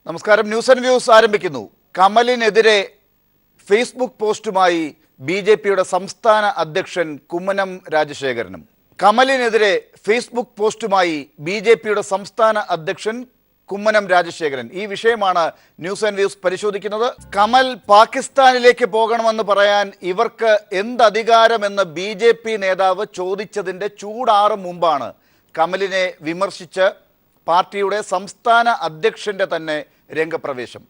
നമസ്കാരം. News and views ആരംഭിക്കുന്നു. കമലിനെതിരെ Facebook പോസ്റ്റുമായി ബി.ജെ.പിയുടെ സംസ്ഥാന അധ്യക്ഷൻ കുമ്മനം രാജശേഖരനും. കമലിനെതിരെ ഫേസ്ബുക്ക് പോസ്റ്റുമായി ബി.ജെ.പിയുടെ സംസ്ഥാന അധ്യക്ഷൻ കുമ്മനം രാജശേഖരൻ. ഈ വിഷയമാണ് ന്യൂസ് ആൻഡ് വ്യൂസ് പരിശോധിക്കുന്നത്. കമൽ പാകിസ്ഥാനിലേക്ക് പോകണമെന്ന് പറയാൻ ഇവർക്ക് എന്തധികാരമെന്ന് ബി.ജെ.പി നേതാവ് ചോദിച്ചതിൻ്റെ ചൂടാറും മുമ്പാണ് കമലിനെ വിമർശിച്ച് പാർട്ടിയുടെ സംസ്ഥാന അധ്യക്ഷൻ്റെ തന്നെ രംഗപ്രവേശം.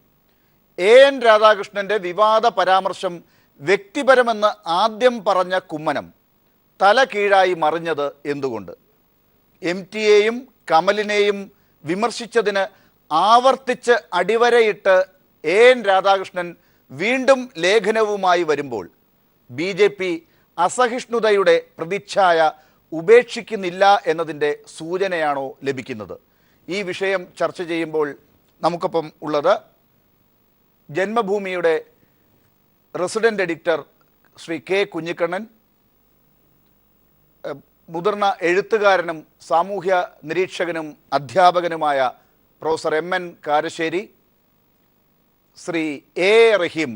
എൻ രാധാകൃഷ്ണൻ്റെ വിവാദ പരാമർശം വ്യക്തിപരമെന്ന് ആദ്യം പറഞ്ഞ കുമ്മനം തല കീഴായി മറിഞ്ഞത് എന്തുകൊണ്ട്? MTയെയും കമലിനെയും വിമർശിച്ചതിന് ആവർത്തിച്ച് അടിവരയിട്ട് എൻ രാധാകൃഷ്ണൻ വീണ്ടും ലേഖനവുമായി വരുമ്പോൾ ബി.ജെ.പി അസഹിഷ്ണുതയുടെ പ്രതിച്ഛായ ഉപേക്ഷിക്കുന്നില്ല എന്നതിൻ്റെ സൂചനയാണോ ലഭിക്കുന്നത്? ഈ വിഷയം ചർച്ച ചെയ്യുമ്പോൾ നമുക്കൊപ്പം ഉള്ളത് ജന്മഭൂമിയുടെ resident editor Shri K Kunhikannan, മുതിർന്ന എഴുത്തുകാരനും സാമൂഹ്യ നിരീക്ഷകനും അധ്യാപകനുമായ professor MN Karassery, Shri A Rahim,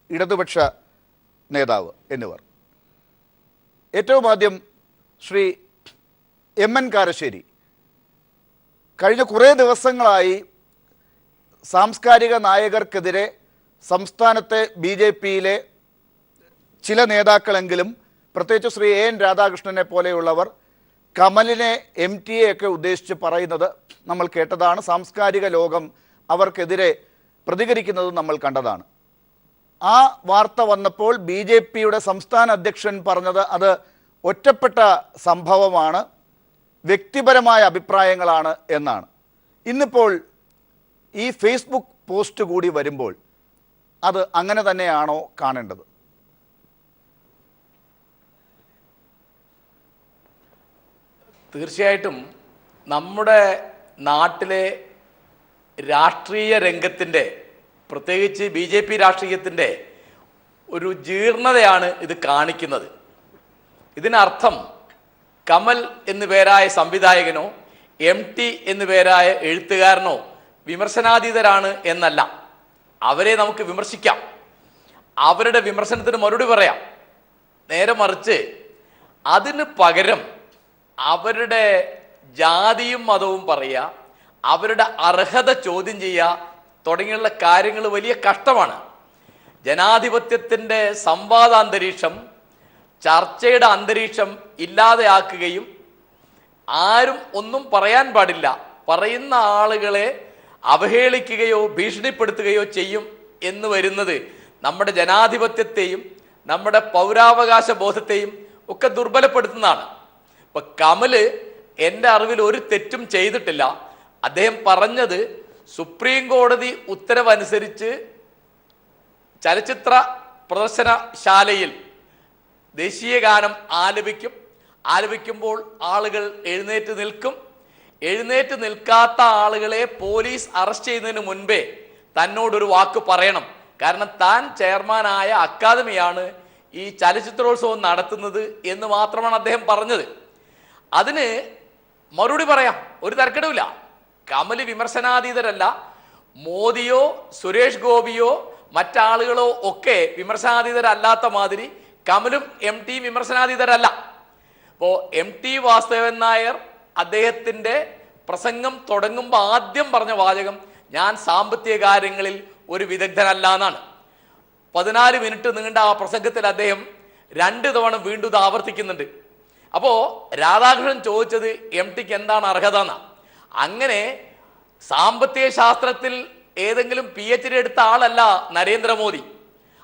ഇടതുപക്ഷ നേതാവ് എന്നിവർ. ഏറ്റവും ആദ്യം ശ്രീ MN കാരശ്ശേരി, കഴിഞ്ഞ കുറേ ദിവസങ്ങളായി സാംസ്കാരിക നായകർക്കെതിരെ സംസ്ഥാനത്തെ ബി.ജെ.പിയിലെ ചില നേതാക്കളെങ്കിലും, പ്രത്യേകിച്ച് ശ്രീ എൻ രാധാകൃഷ്ണനെ പോലെയുള്ളവർ കമലിനെ MTയെയൊക്കെ ഉദ്ദേശിച്ച് പറയുന്നത് നമ്മൾ കേട്ടതാണ്. സാംസ്കാരിക ലോകം അവർക്കെതിരെ പ്രതികരിക്കുന്നത് നമ്മൾ കണ്ടതാണ്. ആ വാർത്ത വന്നപ്പോൾ ബി.ജെ.പിയുടെ സംസ്ഥാന അധ്യക്ഷൻ പറഞ്ഞത് അത് ഒറ്റപ്പെട്ട സംഭവമാണ്, വ്യക്തിപരമായ അഭിപ്രായങ്ങളാണ് എന്നാണ്. ഇന്നിപ്പോൾ ഈ ഫേസ്ബുക്ക് പോസ്റ്റ് കൂടി വരുമ്പോൾ അത് അങ്ങനെ തന്നെയാണോ കാണേണ്ടത്? തീർച്ചയായിട്ടും നമ്മുടെ നാട്ടിലെ രാഷ്ട്രീയ രംഗത്തിൻ്റെ, പ്രത്യേകിച്ച് ബി.ജെ.പി രാഷ്ട്രീയത്തിൻ്റെ ഒരു ജീർണതയാണ് ഇത് കാണിക്കുന്നത്. ഇതിനർത്ഥം കമൽ എന്നു പേരായ സംവിധായകനോ MT എന്നു പേരായ എഴുത്തുകാരനോ വിമർശനാതീതരാണ് എന്നല്ല. അവരെ നമുക്ക് വിമർശിക്കാം, അവരുടെ വിമർശനത്തിന് മറുപടി പറയാം. നേരെ മറിച്ച് അതിന് പകരം അവരുടെ ജാതിയും മതവും പറയുക, അവരുടെ അർഹത ചോദ്യം ചെയ്യുക തുടങ്ങിയുള്ള കാര്യങ്ങൾ വലിയ കഷ്ടമാണ്. ജനാധിപത്യത്തിൻ്റെ സംവാദാന്തരീക്ഷം, ചർച്ചയുടെ അന്തരീക്ഷം ഇല്ലാതെയാക്കുകയും ആരും ഒന്നും പറയാൻ പാടില്ല, പറയുന്ന ആളുകളെ അവഹേളിക്കുകയോ ഭീഷണിപ്പെടുത്തുകയോ ചെയ്യും എന്ന് വരുന്നത് നമ്മുടെ ജനാധിപത്യത്തെയും നമ്മുടെ പൗരാവകാശ ബോധത്തെയും ഒക്കെ ദുർബലപ്പെടുത്തുന്നതാണ്. ഇപ്പം കമല് എൻ്റെ അറിവിൽ ഒരു തെറ്റും ചെയ്തിട്ടില്ല. അദ്ദേഹം പറഞ്ഞത് സുപ്രീം കോടതി ഉത്തരവനുസരിച്ച് ചലച്ചിത്ര പ്രദർശനശാലയിൽ ദേശീയ ഗാനം ആലപിക്കുമ്പോൾ ആളുകൾ എഴുന്നേറ്റ് നിൽക്കും. എഴുന്നേറ്റ് നിൽക്കാത്ത ആളുകളെ പോലീസ് അറസ്റ്റ് ചെയ്യുന്നതിന് മുൻപേ തന്നോടൊരു വാക്ക് പറയണം. കാരണം താൻ ചെയർമാനായ അക്കാദമിയാണ് ഈ ചലച്ചിത്രോത്സവം നടത്തുന്നത് എന്ന് മാത്രമാണ് അദ്ദേഹം പറഞ്ഞത്. അതിന് മറുപടി പറയാം, ഒരു തർക്കവുമില്ല. കമല് വിമർശനാതീതരല്ല. മോദിയോ സുരേഷ് ഗോപിയോ മറ്റാളുകളോ ഒക്കെ വിമർശനാതീതരല്ലാത്ത മാതിരി കമലും MT വിമർശനാതീതരല്ല. ഇപ്പോൾ MT വാസുദേവൻ നായർ അദ്ദേഹത്തിൻ്റെ പ്രസംഗം തുടങ്ങുമ്പോൾ ആദ്യം പറഞ്ഞ വാചകം ഞാൻ സാമ്പത്തിക കാര്യങ്ങളിൽ ഒരു വിദഗ്ധനല്ല എന്നാണ്. 14 മിനിറ്റ് നീണ്ട ആ പ്രസംഗത്തിൽ അദ്ദേഹം 2 തവണ വീണ്ടും ഇത് ആവർത്തിക്കുന്നുണ്ട്. അപ്പോൾ രാധാകൃഷ്ണൻ ചോദിച്ചത് MTക്ക് എന്താണ് അർഹത എന്നാണ്. അങ്ങനെ സാമ്പത്തിക ശാസ്ത്രത്തിൽ ഏതെങ്കിലും PhD എടുത്ത ആളല്ല നരേന്ദ്രമോദി,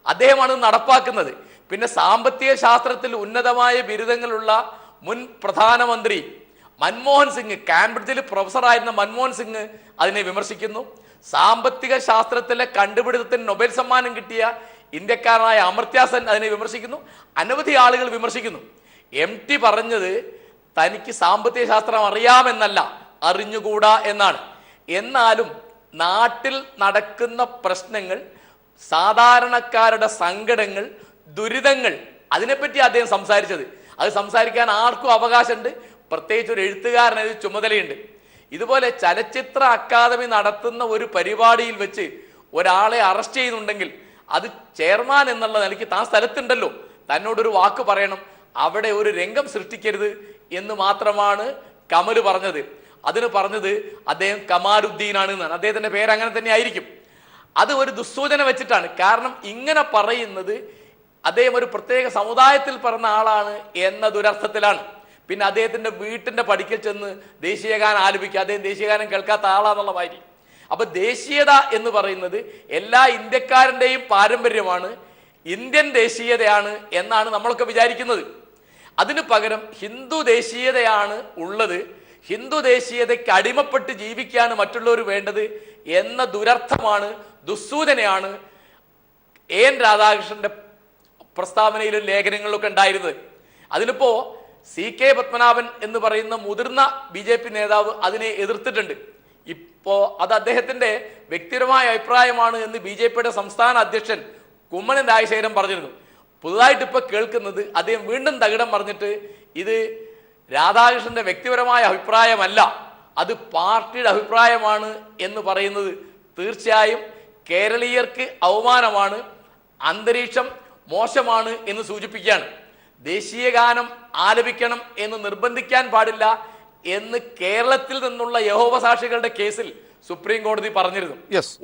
അദ്ദേഹമാണ് നടപ്പാക്കുന്നത്. പിന്നെ സാമ്പത്തിക ശാസ്ത്രത്തിൽ ഉന്നതമായ ബിരുദങ്ങളുള്ള മുൻ പ്രധാനമന്ത്രി മൻമോഹൻ സിംഗ്, കാംബ്രിഡ്ജിൽ പ്രൊഫസറായിരുന്ന മൻമോഹൻ സിംഗ് അതിനെ വിമർശിക്കുന്നു. സാമ്പത്തിക ശാസ്ത്രത്തിലെ കണ്ടുപിടുത്തത്തിന് നൊബേൽ സമ്മാനം കിട്ടിയ ഇന്ത്യക്കാരനായ അമർത്യ സെൻ അതിനെ വിമർശിക്കുന്നു. അനവധി ആളുകൾ വിമർശിക്കുന്നു. MT പറഞ്ഞത് തനിക്ക് സാമ്പത്തിക ശാസ്ത്രം അറിയാമെന്നല്ല, അറിഞ്ഞുകൂടാ എന്നാണ്. എന്നാലും നാട്ടിൽ നടക്കുന്ന പ്രശ്നങ്ങൾ, സാധാരണക്കാരുടെ സങ്കടങ്ങൾ, ദുരിതങ്ങൾ, അതിനെപ്പറ്റി അദ്ദേഹം സംസാരിച്ചത്. അത് സംസാരിക്കാൻ ആർക്കും അവകാശമുണ്ട്. പ്രത്യേകിച്ച് ഒരു എഴുത്തുകാരന് ഇത് ചുമതലയുണ്ട്. ഇതുപോലെ ചലച്ചിത്ര അക്കാദമി നടത്തുന്ന ഒരു പരിപാടിയിൽ വെച്ച് ഒരാളെ അറസ്റ്റ് ചെയ്യുന്നുണ്ടെങ്കിൽ അത് ചെയർമാൻ എന്നുള്ള നിലയ്ക്ക് താൻ സ്ഥലത്തുണ്ടല്ലോ, തന്നോടൊരു വാക്ക് പറയണം, അവിടെ ഒരു രംഗം സൃഷ്ടിക്കരുത് എന്ന് മാത്രമാണ് കമൽ പറഞ്ഞത്. അതിന് പറഞ്ഞത് അദ്ദേഹം കമാലുദ്ദീനാണ് എന്നാണ്. അദ്ദേഹത്തിന്റെ പേര് അങ്ങനെ തന്നെ ആയിരിക്കും. അത് ഒരു ദുസ്സൂചന വെച്ചിട്ടാണ്. കാരണം ഇങ്ങനെ പറയുന്നത് അദ്ദേഹം ഒരു പ്രത്യേക സമുദായത്തിൽ പറഞ്ഞ ആളാണ് എന്ന ദുരർത്ഥത്തിലാണ്. പിന്നെ അദ്ദേഹത്തിന്റെ വീട്ടിന്റെ പടിക്കൽ ചെന്ന് ദേശീയഗാനം ആലപിക്കുക, അദ്ദേഹം ദേശീയഗാനം കേൾക്കാത്ത ആളാന്നുള്ള മാതിരി. അപ്പൊ ദേശീയത എന്ന് പറയുന്നത് എല്ലാ ഇന്ത്യക്കാരൻ്റെയും പാരമ്പര്യമാണ്, ഇന്ത്യൻ ദേശീയതയാണ് എന്നാണ് നമ്മളൊക്കെ വിചാരിക്കുന്നത്. അതിനു പകരം ഹിന്ദു ദേശീയതയാണ് ഉള്ളത്, ഹിന്ദു ദേശീയതയ്ക്ക് അടിമപ്പെട്ട് ജീവിക്കാണ് മറ്റുള്ളവർ വേണ്ടത് എന്ന ദുരർത്ഥമാണ്, ദുസ്സൂചനയാണ് എൻ രാധാകൃഷ്ണന്റെ പ്രസ്താവനയിലും ലേഖനങ്ങളിലൊക്കെ ഉണ്ടായിരുന്നത്. അതിലിപ്പോ CK പത്മനാഭൻ എന്ന് പറയുന്ന മുതിർന്ന BJP നേതാവ് അതിനെ എതിർത്തിട്ടുണ്ട്. ഇപ്പോ അത് അദ്ദേഹത്തിന്റെ വ്യക്തിപരമായ അഭിപ്രായമാണ് എന്ന് BJPയുടെ സംസ്ഥാന അധ്യക്ഷൻ കുമ്മനം രാജശേഖരൻ പറഞ്ഞിരുന്നു. പുതുതായിട്ട് ഇപ്പൊ കേൾക്കുന്നത് അദ്ദേഹം വീണ്ടും തകിടം പറഞ്ഞിട്ട് ഇത് രാധാകൃഷ്ണന്റെ വ്യക്തിപരമായ അഭിപ്രായമല്ല, അത് പാർട്ടിയുടെ അഭിപ്രായമാണ് എന്ന് പറയുന്നത് തീർച്ചയായും കേരളീയർക്ക് അവമാനമാണ്, അന്തരീക്ഷം മോശമാണ് എന്ന് സൂചിപ്പിക്കുകയാണ്. ദേശീയ ഗാനം ആലപിക്കണം എന്ന് നിർബന്ധിക്കാൻ പാടില്ല എന്ന് കേരളത്തിൽ നിന്നുള്ള യഹോവ സാക്ഷികളുടെ കേസിൽ സുപ്രീം കോടതി പറഞ്ഞിരുന്നു.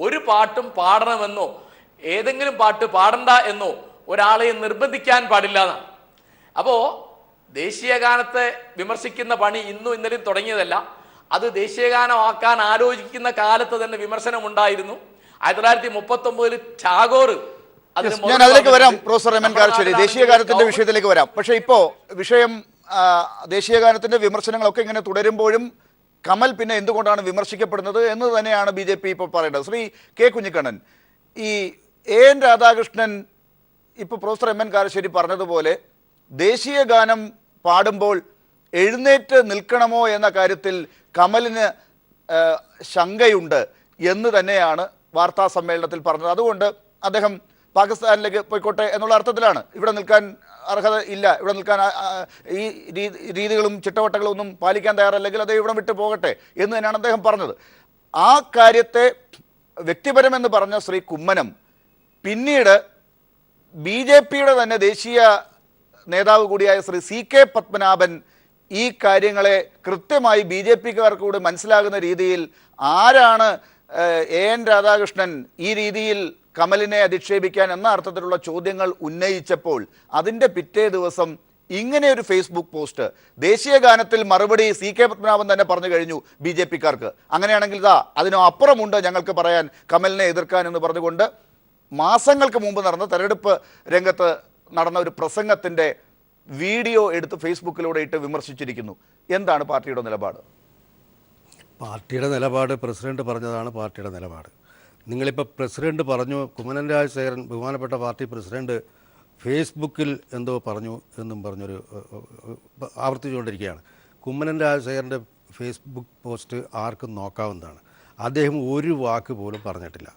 ഒരു പാട്ടും പാടണമെന്നോ ഏതെങ്കിലും പാട്ട് പാടണ്ട എന്നോ ഒരാളെ നിർബന്ധിക്കാൻ പാടില്ല എന്നാണ്. അപ്പോ ദേശീയ ഗാനത്തെ വിമർശിക്കുന്ന പണി ഇന്നും ഇന്നലെയും തുടങ്ങിയതല്ല, അത് ദേശീയഗാനമാക്കാൻ ആലോചിക്കുന്ന കാലത്ത് തന്നെ വിമർശനം ഉണ്ടായിരുന്നു. 1939 ടാഗോർ ഞാൻ അതിലേക്ക് വരാം. പ്രൊഫസർ എം എൻ കാരശ്ശേരി, ദേശീയ ഗാനത്തിന്റെ വിഷയത്തിലേക്ക് വരാം. പക്ഷെ ഇപ്പോ വിഷയം ദേശീയ ഗാനത്തിന്റെ വിമർശനങ്ങളൊക്കെ ഇങ്ങനെ തുടരുമ്പോഴും കമൽ പിന്നെ എന്തുകൊണ്ടാണ് വിമർശിക്കപ്പെടുന്നത് എന്ന് തന്നെയാണ് BJP ഇപ്പോൾ പറയേണ്ടത്. ശ്രീ കെ കുഞ്ഞിക്കണ്ണൻ, ഈ AN രാധാകൃഷ്ണൻ ഇപ്പോൾ പ്രൊഫസർ എം എൻ കാരശ്ശേരി പറഞ്ഞതുപോലെ ദേശീയ ഗാനം പാടുമ്പോൾ എഴുന്നേറ്റ് നിൽക്കണമോ എന്ന കാര്യത്തിൽ കമലിന് ശങ്കയുണ്ട് എന്ന് തന്നെയാണ് വാർത്താ സമ്മേളനത്തിൽ പറഞ്ഞത്. അതുകൊണ്ട് അദ്ദേഹം പാകിസ്ഥാനിലേക്ക് പോയിക്കോട്ടെ എന്നുള്ള അർത്ഥത്തിലാണ്, ഇവിടെ നിൽക്കാൻ അർഹത ഇല്ല, ഇവിടെ നിൽക്കാൻ ഈ രീതികളും ചിട്ടവട്ടങ്ങളും ഒന്നും പാലിക്കാൻ തയ്യാറല്ലെങ്കിൽ അദ്ദേഹം ഇവിടെ വിട്ടു പോകട്ടെ എന്ന് തന്നെയാണ് അദ്ദേഹം പറഞ്ഞത്. ആ കാര്യത്തെ വ്യക്തിപരമെന്ന് പറഞ്ഞ ശ്രീ കുമ്മനം പിന്നീട് BJPയുടെ തന്നെ ദേശീയ നേതാവ് കൂടിയായ ശ്രീ CK പത്മനാഭൻ ഈ കാര്യങ്ങളെ കൃത്യമായി BJPക്കാർക്ക് കൂടി മനസ്സിലാകുന്ന രീതിയിൽ ആരാണ് AN രാധാകൃഷ്ണൻ ഈ രീതിയിൽ കമലിനെ അധിക്ഷേപിക്കാൻ എന്ന അർത്ഥത്തിലുള്ള ചോദ്യങ്ങൾ ഉന്നയിച്ചപ്പോൾ അതിൻ്റെ പിറ്റേ ദിവസം ഇങ്ങനെ ഒരു ഫേസ്ബുക്ക് പോസ്റ്റ്, ദേശീയ ഗാനത്തിൽ മറുപടി CK പത്മനാഭൻ തന്നെ പറഞ്ഞു കഴിഞ്ഞു BJPക്കാർക്ക്, അങ്ങനെയാണെങ്കിൽ ഇതാ അതിനും അപ്പുറമുണ്ട് ഞങ്ങൾക്ക് പറയാൻ കമലിനെ എതിർക്കാൻ എന്ന് പറഞ്ഞുകൊണ്ട് മാസങ്ങൾക്ക് മുമ്പ് നടന്ന തെരഞ്ഞെടുപ്പ് രംഗത്ത് നടന്ന ഒരു പ്രസംഗത്തിൻ്റെ വീഡിയോ എടുത്ത് ഫേസ്ബുക്കിലൂടെ ഇട്ട് വിമർശിച്ചിരിക്കുന്നു. എന്താണ് പാർട്ടിയുടെ നിലപാട്? പാർട്ടിയുടെ നിലപാട് പ്രസിഡന്റ് പറഞ്ഞതാണ് പാർട്ടിയുടെ നിലപാട്. നിങ്ങളിപ്പോൾ പ്രസിഡന്റ് പറഞ്ഞു, കുമ്മനം രാജശേഖരൻ ബഹുമാനപ്പെട്ട പാർട്ടി പ്രസിഡന്റ് ഫേസ്ബുക്കിൽ എന്തോ പറഞ്ഞു എന്നും പറഞ്ഞൊരു ആവർത്തിച്ചുകൊണ്ടിരിക്കുകയാണ്. കുമ്മനം രാജശേഖരൻ്റെ ഫേസ്ബുക്ക് പോസ്റ്റ് ആർക്കും നോക്കാവുന്നതാണ്. അദ്ദേഹം ഒരു വാക്ക് പോലും പറഞ്ഞിട്ടില്ല.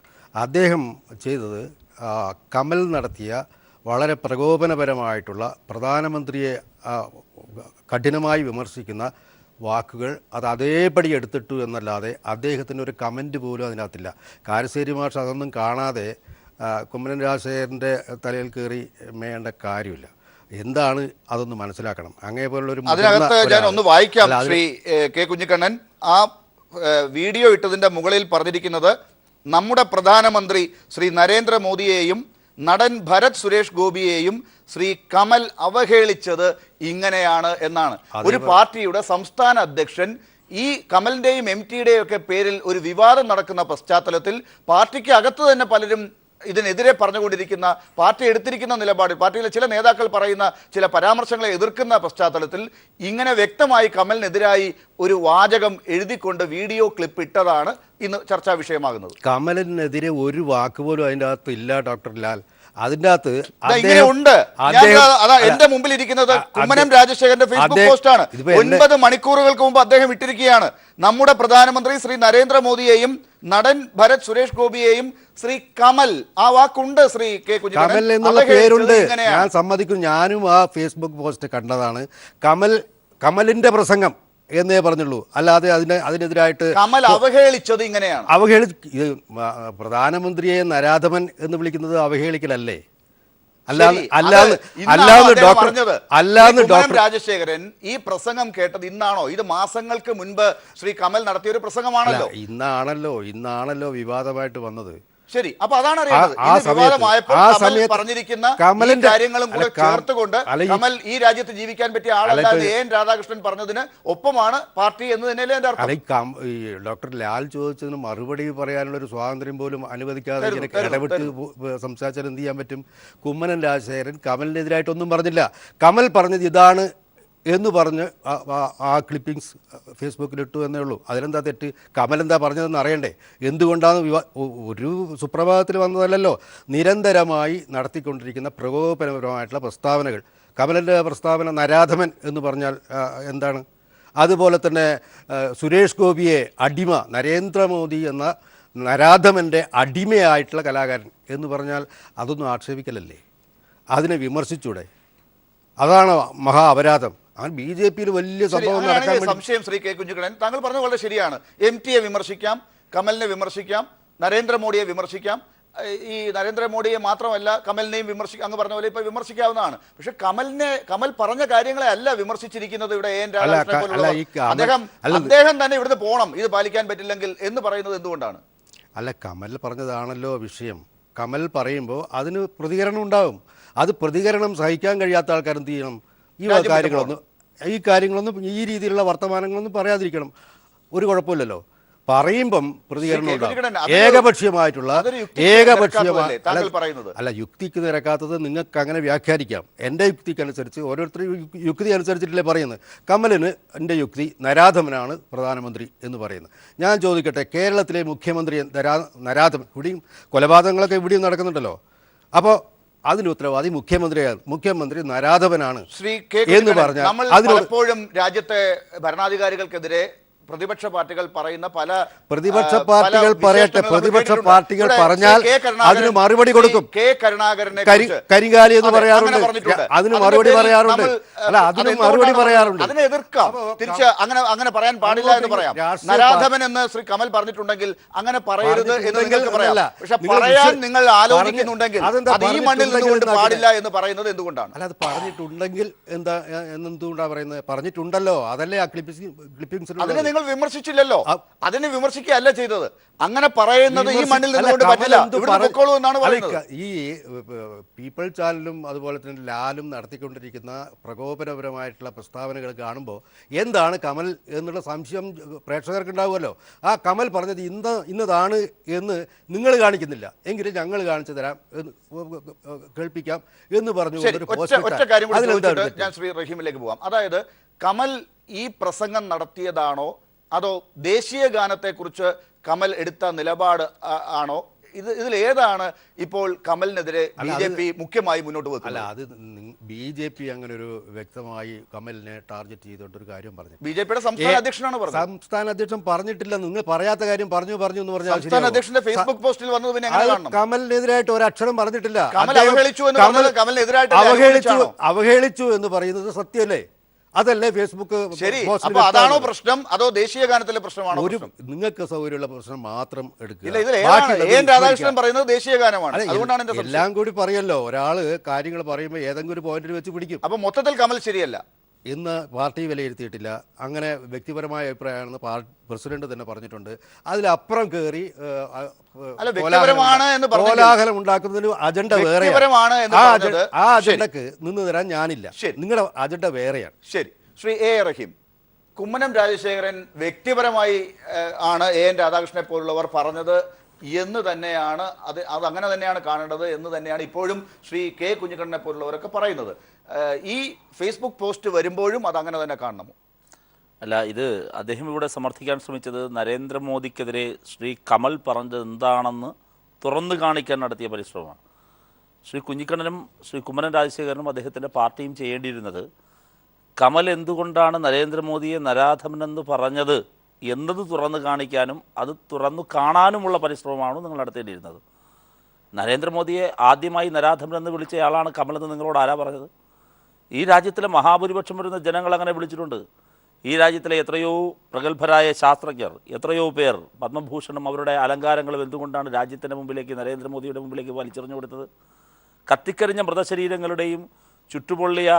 അദ്ദേഹം ചെയ്തത് കമൽ നടത്തിയ വളരെ പ്രകോപനപരമായിട്ടുള്ള പ്രധാനമന്ത്രിയെ കഠിനമായി വിമർശിക്കുന്ന വാക്കുകൾ അത് അതേപടി എടുത്തിട്ടു എന്നല്ലാതെ അദ്ദേഹത്തിന് ഒരു കമൻറ്റ് പോലും അതിനകത്തില്ല. കാരശ്ശേരി മാഷ് അതൊന്നും കാണാതെ കുമ്മനം രാജശേഖരൻ്റെ തലയിൽ കയറി മേയേണ്ട കാര്യമില്ല. എന്താണ് അതൊന്ന് മനസ്സിലാക്കണം. അങ്ങേപോലുള്ളൊരു അതിനകത്ത് ഞാൻ ഒന്ന് വായിക്കാം. ശ്രീ കെ കുഞ്ഞിക്കണ്ണൻ, ആ വീഡിയോ ഇട്ടതിൻ്റെ മുകളിൽ പറഞ്ഞിരിക്കുന്നത് നമ്മുടെ പ്രധാനമന്ത്രി ശ്രീ നരേന്ദ്രമോദിയെയും നടൻ ഭരത് സുരേഷ് ഗോപിയെയും ശ്രീ കമൽ അവഹേളിച്ചത് ഇങ്ങനെയാണ് എന്നാണ്. ഒരു പാർട്ടിയുടെ സംസ്ഥാന അധ്യക്ഷൻ ഈ കമലിൻ്റെയും MTയുടെയും ഒക്കെ പേരിൽ ഒരു വിവാദം നടക്കുന്ന പശ്ചാത്തലത്തിൽ പാർട്ടിക്ക് അകത്ത് തന്നെ പലരും ഇതിനെതിരെ പറഞ്ഞുകൊണ്ടിരിക്കുന്ന, പാർട്ടി എടുത്തിരിക്കുന്ന നിലപാട്, പാർട്ടിയിലെ ചില നേതാക്കൾ പറയുന്ന ചില പരാമർശങ്ങളെ എതിർക്കുന്ന പശ്ചാത്തലത്തിൽ ഇങ്ങനെ വ്യക്തമായി കമലിനെതിരായി ഒരു വാചകം എഴുതിക്കൊണ്ട് വീഡിയോ ക്ലിപ്പ് ഇട്ടതാണ് ഇന്ന് ചർച്ചാ വിഷയമാകുന്നത്. കമലിനെതിരെ ഒരു വാക്ക് പോലും അതിൻ്റെ അകത്ത് ഇല്ല ഡോക്ടർ ലാൽ. അതിൻ്റെ അകത്ത് ഉണ്ട്. എന്റെ മുമ്പിൽ ഇരിക്കുന്നത് കുമ്മനം രാജശേഖരന്റെ ഫേസ്ബുക്ക് പോസ്റ്റാണ്. 9 മണിക്കൂറുകൾക്ക് മുമ്പ് അദ്ദേഹം ഇട്ടിരിക്കുകയാണ്, നമ്മുടെ പ്രധാനമന്ത്രി ശ്രീ നരേന്ദ്രമോദിയെയും നടൻ ഭരത് സുരേഷ് ഗോപിയെയും ശ്രീ കമൽ, ആ വാക്കുണ്ട് ശ്രീ കെ കമൽ എന്നുള്ള പേരുണ്ട്. ഞാൻ സമ്മതിക്കുന്നു, ഞാനും ആ ഫേസ്ബുക്ക് പോസ്റ്റ് കണ്ടതാണ്. കമലിന്റെ പ്രസംഗം എന്നേ പറഞ്ഞുള്ളൂ. അല്ലാതെ അതിനെതിരായിട്ട് കമൽ അവഹേളിച്ചത് ഇങ്ങനെയാണ്. ഇത് പ്രധാനമന്ത്രിയെ നരാധമൻ എന്ന് വിളിക്കുന്നത് അവഹേളിക്കലല്ലേ? ശരി, അല്ലാതെ കുമ്മനം രാജശേഖരൻ ഈ പ്രസംഗം കേട്ടത് ഇന്നാണോ? ഇത് മാസങ്ങൾക്ക് മുൻപ് ശ്രീ കമൽ നടത്തിയ ഒരു പ്രസംഗമാണല്ലോ. ഇന്നാണല്ലോ വിവാദമായിട്ട് വന്നത്. ശരി, അപ്പൊ അതാണ് അറിയേണ്ടത്. കമൽ പറഞ്ഞിരിക്കുന്ന ഈ കാര്യങ്ങളും കൂടെ ചേർത്തുകൊണ്ട് കമൽ ഈ രാജ്യത്ത് ജീവിക്കാൻ പറ്റിയ ആളല്ലാതെ എൻ രാധാകൃഷ്ണൻ പറഞ്ഞതിന് ഒപ്പമാണ് പാർട്ടി എന്ന് തന്നെയല്ലേ എന്റെ അർത്ഥം. ഈ ഡോക്ടർ ലാൽ ചോദിച്ചതിന് മറുപടി പറയാനുള്ള ഒരു സ്വാതന്ത്ര്യം പോലും അനുവദിക്കാതെ ഇങ്ങനെ ഇടപെട്ട് സംസാരിച്ചാൽ എന്ത് ചെയ്യാൻ പറ്റും? കുമ്മനം രാജശേഖരൻ കമലിനെതിരായിട്ടൊന്നും പറഞ്ഞില്ല. കമൽ പറഞ്ഞത് ഇതാണ് എന്ന് പറഞ്ഞ് ആ ക്ലിപ്പിങ്സ് ഫേസ്ബുക്കിലിട്ടു എന്നേ ഉള്ളൂ. അതിലെന്താ തെറ്റ്? കമൽ എന്താ പറഞ്ഞതെന്ന് അറിയണ്ടേ? എന്തുകൊണ്ടാണ് ഒരു സുപ്രഭാതത്തിൽ വന്നതല്ലല്ലോ, നിരന്തരമായി നടത്തിക്കൊണ്ടിരിക്കുന്ന പ്രകോപനപരമായിട്ടുള്ള പ്രസ്താവനകൾ. കമലിൻ്റെ പ്രസ്താവന നരാധമൻ എന്ന് പറഞ്ഞാൽ എന്താണ്? അതുപോലെ തന്നെ സുരേഷ് ഗോപിയെ അടിമ, നരേന്ദ്രമോദി എന്ന നരാധമൻ്റെ അടിമയായിട്ടുള്ള കലാകാരൻ എന്ന് പറഞ്ഞാൽ അതൊന്നും ആക്ഷേപിക്കലല്ലേ? അതിനെ വിമർശിച്ചൂടെ? അതാണ് മഹാ അപരാധം. അങ്ങനെ ബി ജെ പിയിൽ വലിയ സംഭവം നടക്കാൻ സംശയം. ശ്രീ കെ കുഞ്ഞിക്കണ്ണൻ, താങ്കൾ പറഞ്ഞത് വളരെ ശരിയാണ്. MT-യെ വിമർശിക്കാം, കമലിനെ വിമർശിക്കാം, നരേന്ദ്രമോദിയെ വിമർശിക്കാം. ഈ നരേന്ദ്രമോദിയെ മാത്രമല്ല കമലിനെയും വിമർശിക്കാം. അങ്ങ് പറഞ്ഞ പോലെ ഇപ്പൊ വിമർശിക്കാവുന്നതാണ്. പക്ഷെ കമൽ പറഞ്ഞ കാര്യങ്ങളെ അല്ല വിമർശിച്ചിരിക്കുന്നത് ഇവിടെ. എൻ രാധാകൃഷ്ണൻ അദ്ദേഹം തന്നെ ഇവിടുന്ന് പോകണം ഇത് പാലിക്കാൻ പറ്റില്ലെങ്കിൽ എന്ന് പറയുന്നത് എന്തുകൊണ്ടാണ്? അല്ല, കമൽ പറഞ്ഞതാണല്ലോ വിഷയം. കമൽ പറയുമ്പോൾ അതിന് പ്രതികരണം ഉണ്ടാവും. അത് പ്രതികരണം സഹിക്കാൻ കഴിയാത്ത ആൾക്കാർ എന്ത് ചെയ്യണം? ഈ കാര്യങ്ങളൊന്നും ഈ രീതിയിലുള്ള വർത്തമാനങ്ങളൊന്നും പറയാതിരിക്കണം. ഒരു കുഴപ്പമില്ലല്ലോ. പറയുമ്പം പ്രതികരണം ഉണ്ടാവും. ഏകപക്ഷീയമായിട്ടുള്ള അല്ല, യുക്തിക്ക് നിരക്കാത്തത് നിങ്ങൾക്ക് അങ്ങനെ വ്യാഖ്യാനിക്കാം. എൻ്റെ യുക്തിക്കനുസരിച്ച് ഓരോരുത്തരും യുക്തി അനുസരിച്ചിട്ടല്ലേ പറയുന്നത്. കമലിന് എൻ്റെ യുക്തി നരാധമനാണ് പ്രധാനമന്ത്രി എന്ന് പറയുന്നത്. ഞാൻ ചോദിക്കട്ടെ, കേരളത്തിലെ മുഖ്യമന്ത്രി നരാധമൻ, ഇവിടെയും കൊലപാതകങ്ങളൊക്കെ ഇവിടെയും നടക്കുന്നുണ്ടല്ലോ. അപ്പോൾ അതിന് ഉത്തരവാദി മുഖ്യമന്ത്രിയാണ്. മുഖ്യമന്ത്രി നരാധവനാണ് എന്ന് പറഞ്ഞാൽ പലപ്പോഴും രാജ്യത്തെ ഭരണാധികാരികൾക്കെതിരെ പ്രതിപക്ഷ പാർട്ടികൾ പറയുന്ന പ്രതിപക്ഷ പാർട്ടികൾ പറയട്ടെ. പ്രതിപക്ഷ പാർട്ടികൾ പറഞ്ഞാൽ അതിന് മറുപടി കൊടുക്കും. കെ കരുണാകരനെ കരിങ്കാലി എന്ന് പറയാറുണ്ട്. അതിന് മറുപടി പറയാറുണ്ട്. അല്ല, അതിന് മറുപടി പറയാറുണ്ട്. അതിനെ എതിർക്കാം. തിരിച്ച് അങ്ങനെ പറയാൻ പാടില്ല എന്ന് പറയാം. നരാധവൻ എന്ന് ശ്രീ കമൽ പറഞ്ഞിട്ടുണ്ടെങ്കിൽ അങ്ങനെ പറയരുത് എന്ന് നിങ്ങൾക്ക് പറയാം. പക്ഷെ പറയാൻ നിങ്ങൾ ആലോചിക്കുന്നുണ്ടെങ്കിൽ അത് ഈ മണ്ണിൽ നിന്നുകൊണ്ട് പാടില്ല എന്ന് പറയുന്നത് എന്തുകൊണ്ടാണ്? അല്ല, അത് പറഞ്ഞിട്ടുണ്ടെങ്കിൽ എന്തുകൊണ്ടാണ് പറയുന്നത്? പറഞ്ഞിട്ടുണ്ടല്ലോ, അതല്ലേ ആ ക്ലിപ്പിംഗ്സ്. വിമർശിച്ചില്ലല്ലോ, അതിനെ വിമർശിക്കുകയല്ല ചെയ്തത്. അങ്ങനെ പറയുന്നത് ഈ മണ്ണിൽ നിന്നുകൊണ്ട് പറ്റില്ല, എന്നാണ് പറയുന്നത്. ഈ പീപ്പിൾ ചാനലും അതുപോലെ തന്നെ ലാലും നടത്തിക്കൊണ്ടിരിക്കുന്ന പ്രകോപനപരമായിട്ടുള്ള പ്രസ്താവനകൾ കാണുമ്പോൾ എന്താണ് കമൽ എന്നുള്ള സംശയം പ്രേക്ഷകർക്ക് ഉണ്ടാവുമല്ലോ. ആ കമൽ പറഞ്ഞത് ഇന്നതാണ് എന്ന് നിങ്ങൾ കാണിക്കുന്നില്ല എങ്കിലും ഞങ്ങൾ കാണിച്ചു തരാം, കേൾപ്പിക്കാം എന്ന് പറഞ്ഞു. ഒറ്റ കാര്യം ഞാൻ ശ്രീ റഹീമിലേക്ക് പോവാം. അതായത് കമൽ ഈ പ്രസംഗം നടത്തിയതാണോ അതോ ദേശീയ ഗാനത്തെക്കുറിച്ച് കമൽ എടുത്ത നിലപാട് ആണോ? ഇതിൽ ഏതാണ് ഇപ്പോൾ കമലിനെതിരെ BJP മുഖ്യമായി മുന്നോട്ട് വെക്കുന്നത്? അല്ല, അത് BJP അങ്ങനെ ഒരു വ്യക്തമായി കമലിനെ ടാർഗറ്റ് ചെയ്തോണ്ടൊരു കാര്യം പറഞ്ഞു. BJPയുടെ സംസ്ഥാന അധ്യക്ഷനാണ് പറഞ്ഞത്. സംസ്ഥാന അധ്യക്ഷൻ പറഞ്ഞിട്ടില്ല. നിങ്ങൾ പറയാത്ത കാര്യം പറഞ്ഞു എന്ന് പറഞ്ഞാൽ സംസ്ഥാന അധ്യക്ഷന്റെ ഫേസ്ബുക്ക് പോസ്റ്റിൽ വന്നത് പിന്നെ കമലിനെതിരായിട്ട് ഒരക്ഷരം പറഞ്ഞിട്ടില്ല. അവഹേളിച്ചു എന്ന് പറയുന്നത് സത്യമല്ലേ? അതല്ലേ ഫേസ്ബുക്ക്? ശരി, അപ്പോൾ അതാണോ പ്രശ്നം അതോ ദേശീയ ഗാനത്തിലെ പ്രശ്നമാണോ? നിങ്ങൾക്ക് സൗകര്യമുള്ള പ്രശ്നം മാത്രം എടുക്കുക. രാധാകൃഷ്ണൻ പറയുന്നത് ദേശീയ ഗാനമാണ്, അതുകൊണ്ടാണ് എല്ലാം കൂടി പറയല്ലോ. ഒരാള് കാര്യങ്ങൾ പറയുമ്പോൾ ഏതെങ്കിലും ഒരു പോയിന്റിൽ വെച്ച് പിടിക്കും. അപ്പൊ മൊത്തത്തിൽ കമൽ ശരിയല്ല ഇന്ന് പാർട്ടി വിലയിരുത്തിയിട്ടില്ല. അങ്ങനെ വ്യക്തിപരമായ അഭിപ്രായമാണെന്ന് പ്രസിഡന്റ് തന്നെ പറഞ്ഞിട്ടുണ്ട്. അതിലപ്പുറം കയറി കോലാഹലം ഉണ്ടാക്കുന്നതിന് അജണ്ട വേറെയാണ്. ആ അജണ്ടക്ക് നിന്ന് തരാൻ ഞാനില്ല. നിങ്ങളുടെ അജണ്ട വേറെയാണ്. ശരി, ശ്രീ A. റഹീം, കുമ്മനം രാജശേഖരൻ വ്യക്തിപരമായി ആണ് AN രാധാകൃഷ്ണനെ പോലുള്ളവർ പറഞ്ഞത് എന്ന് തന്നെയാണ് അത് അങ്ങനെ തന്നെയാണ് കാണേണ്ടത് എന്ന് തന്നെയാണ് ഇപ്പോഴും ശ്രീ കെ കുഞ്ഞിക്കണ്ണനെ പോലുള്ളവരൊക്കെ പറയുന്നത്. ഈ ഫേസ്ബുക്ക് പോസ്റ്റ് വരുമ്പോഴും അത് അങ്ങനെ തന്നെ കാണണമോ? അല്ല, ഇത് അദ്ദേഹം ഇവിടെ സമർത്ഥിക്കാൻ ശ്രമിച്ചത് നരേന്ദ്രമോദിക്കെതിരെ ശ്രീ കമൽ പറഞ്ഞത് എന്താണെന്ന് തുറന്നു കാണിക്കാൻ നടത്തിയ പരിശ്രമമാണ്. ശ്രീ കുഞ്ഞിക്കണ്ണനും ശ്രീ കുമ്മനം രാജശേഖരനും അദ്ദേഹത്തിൻ്റെ പാർട്ടിയും ചെയ്യേണ്ടിയിരുന്നത് കമൽ എന്തുകൊണ്ടാണ് നരേന്ദ്രമോദിയെ നരാധമനെന്ന് പറഞ്ഞത് എന്നത് തുറന്നു കാണിക്കാനും അത് തുറന്നു കാണാനുമുള്ള പരിശ്രമമാണ് നിങ്ങൾ നടത്തേണ്ടിയിരുന്നത്. നരേന്ദ്രമോദിയെ ആദ്യമായി നരാധമനെന്ന് വിളിച്ചയാളാണ് കമലെന്ന് നിങ്ങളോട് ആരാ പറഞ്ഞത്? ഈ രാജ്യത്തിലെ മഹാഭൂരിപക്ഷം വരുന്ന ജനങ്ങൾ അങ്ങനെ വിളിച്ചിട്ടുണ്ട്. ഈ രാജ്യത്തിലെ എത്രയോ പ്രഗത്ഭരായ ശാസ്ത്രജ്ഞർ, എത്രയോ പേർ പത്മഭൂഷണും അവരുടെ അലങ്കാരങ്ങളും എന്തുകൊണ്ടാണ് രാജ്യത്തിൻ്റെ മുമ്പിലേക്ക്, നരേന്ദ്രമോദിയുടെ മുമ്പിലേക്ക് വലിച്ചെറിഞ്ഞു കൊടുത്തത്? കത്തിക്കരിഞ്ഞ മൃതശരീരങ്ങളുടെയും ചുട്ടുപൊള്ളിയ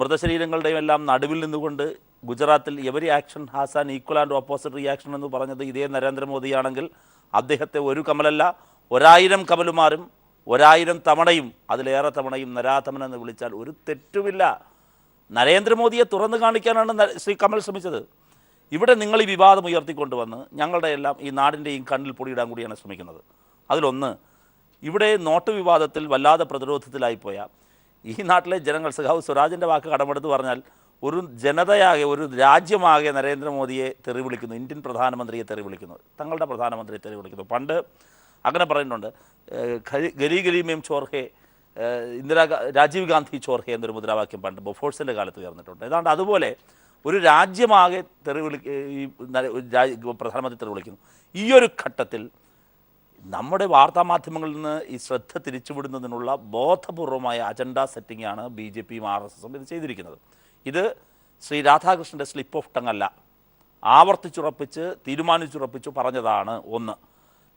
മൃതശരീരങ്ങളുടെയും എല്ലാം നടുവിൽ നിന്നുകൊണ്ട് ഗുജറാത്തിൽ every action has an equal and opposite reaction എന്ന് പറഞ്ഞത് ഇതേ നരേന്ദ്രമോദിയാണെങ്കിൽ അദ്ദേഹത്തെ ഒരു കമലല്ല 1000 കമലുമാരും 1000 തവണയും അതിലേറെ തവണയും നരാധമൻ എന്ന് വിളിച്ചാൽ ഒരു തെറ്റുമില്ല. നരേന്ദ്രമോദിയെ തുറന്നു കാണിക്കാനാണ് ശ്രീ കമൽ ശ്രമിച്ചത്. ഇവിടെ നിങ്ങൾ ഈ വിവാദം ഉയർത്തിക്കൊണ്ടുവന്ന് ഞങ്ങളുടെ എല്ലാം ഈ നാടിൻ്റെയും കണ്ണിൽ പൊടിയിടാൻ കൂടിയാണ് ശ്രമിക്കുന്നത്. അതിലൊന്ന്, ഇവിടെ നോട്ട് വിവാദത്തിൽ വല്ലാതെ പ്രതിരോധത്തിലായിപ്പോയ ഈ നാട്ടിലെ ജനങ്ങൾ, സഖാവ് സ്വരാജിൻ്റെ വാക്ക് കടമെടുത്ത് പറഞ്ഞാൽ ഒരു ജനതയാകെ, ഒരു രാജ്യമാകെ നരേന്ദ്രമോദിയെ തെറി വിളിക്കുന്നു, ഇന്ത്യൻ പ്രധാനമന്ത്രിയെ തെറി വിളിക്കുന്നു, തങ്ങളുടെ പ്രധാനമന്ത്രിയെ തെറി വിളിക്കുന്നു. പണ്ട് അങ്ങനെ പറയുന്നുണ്ട്, ഗലി ഗലി മേം ചോർഹെ, രാജീവ് ഗാന്ധി ചോർഹെ എന്നൊരു മുദ്രാവാക്യം പണ്ട് ബൊഫോഴ്സിൻ്റെ കാലത്ത് ഉയർന്നിട്ടുണ്ട്. ഏതാണ്ട് അതുപോലെ ഒരു രാജ്യമാകെ ഈ പ്രധാനമന്ത്രി തെറി വിളിക്കുന്നു. ഈ ഒരു ഘട്ടത്തിൽ നമ്മുടെ വാർത്താമാധ്യമങ്ങളിൽ നിന്ന് ഈ ശ്രദ്ധ തിരിച്ചുവിടുന്നതിനുള്ള ബോധപൂർവമായ അജണ്ട സെറ്റിംഗാണ് BJPയും RSSും ഇത് ചെയ്തിരിക്കുന്നത്. ഇത് ശ്രീ രാധാകൃഷ്ണൻ്റെ സ്ലിപ്പ് ഓഫ് ടങ് അല്ല, ആവർത്തിച്ചുറപ്പിച്ച് തീരുമാനിച്ചുറപ്പിച്ചു പറഞ്ഞതാണ്. ഒന്ന്.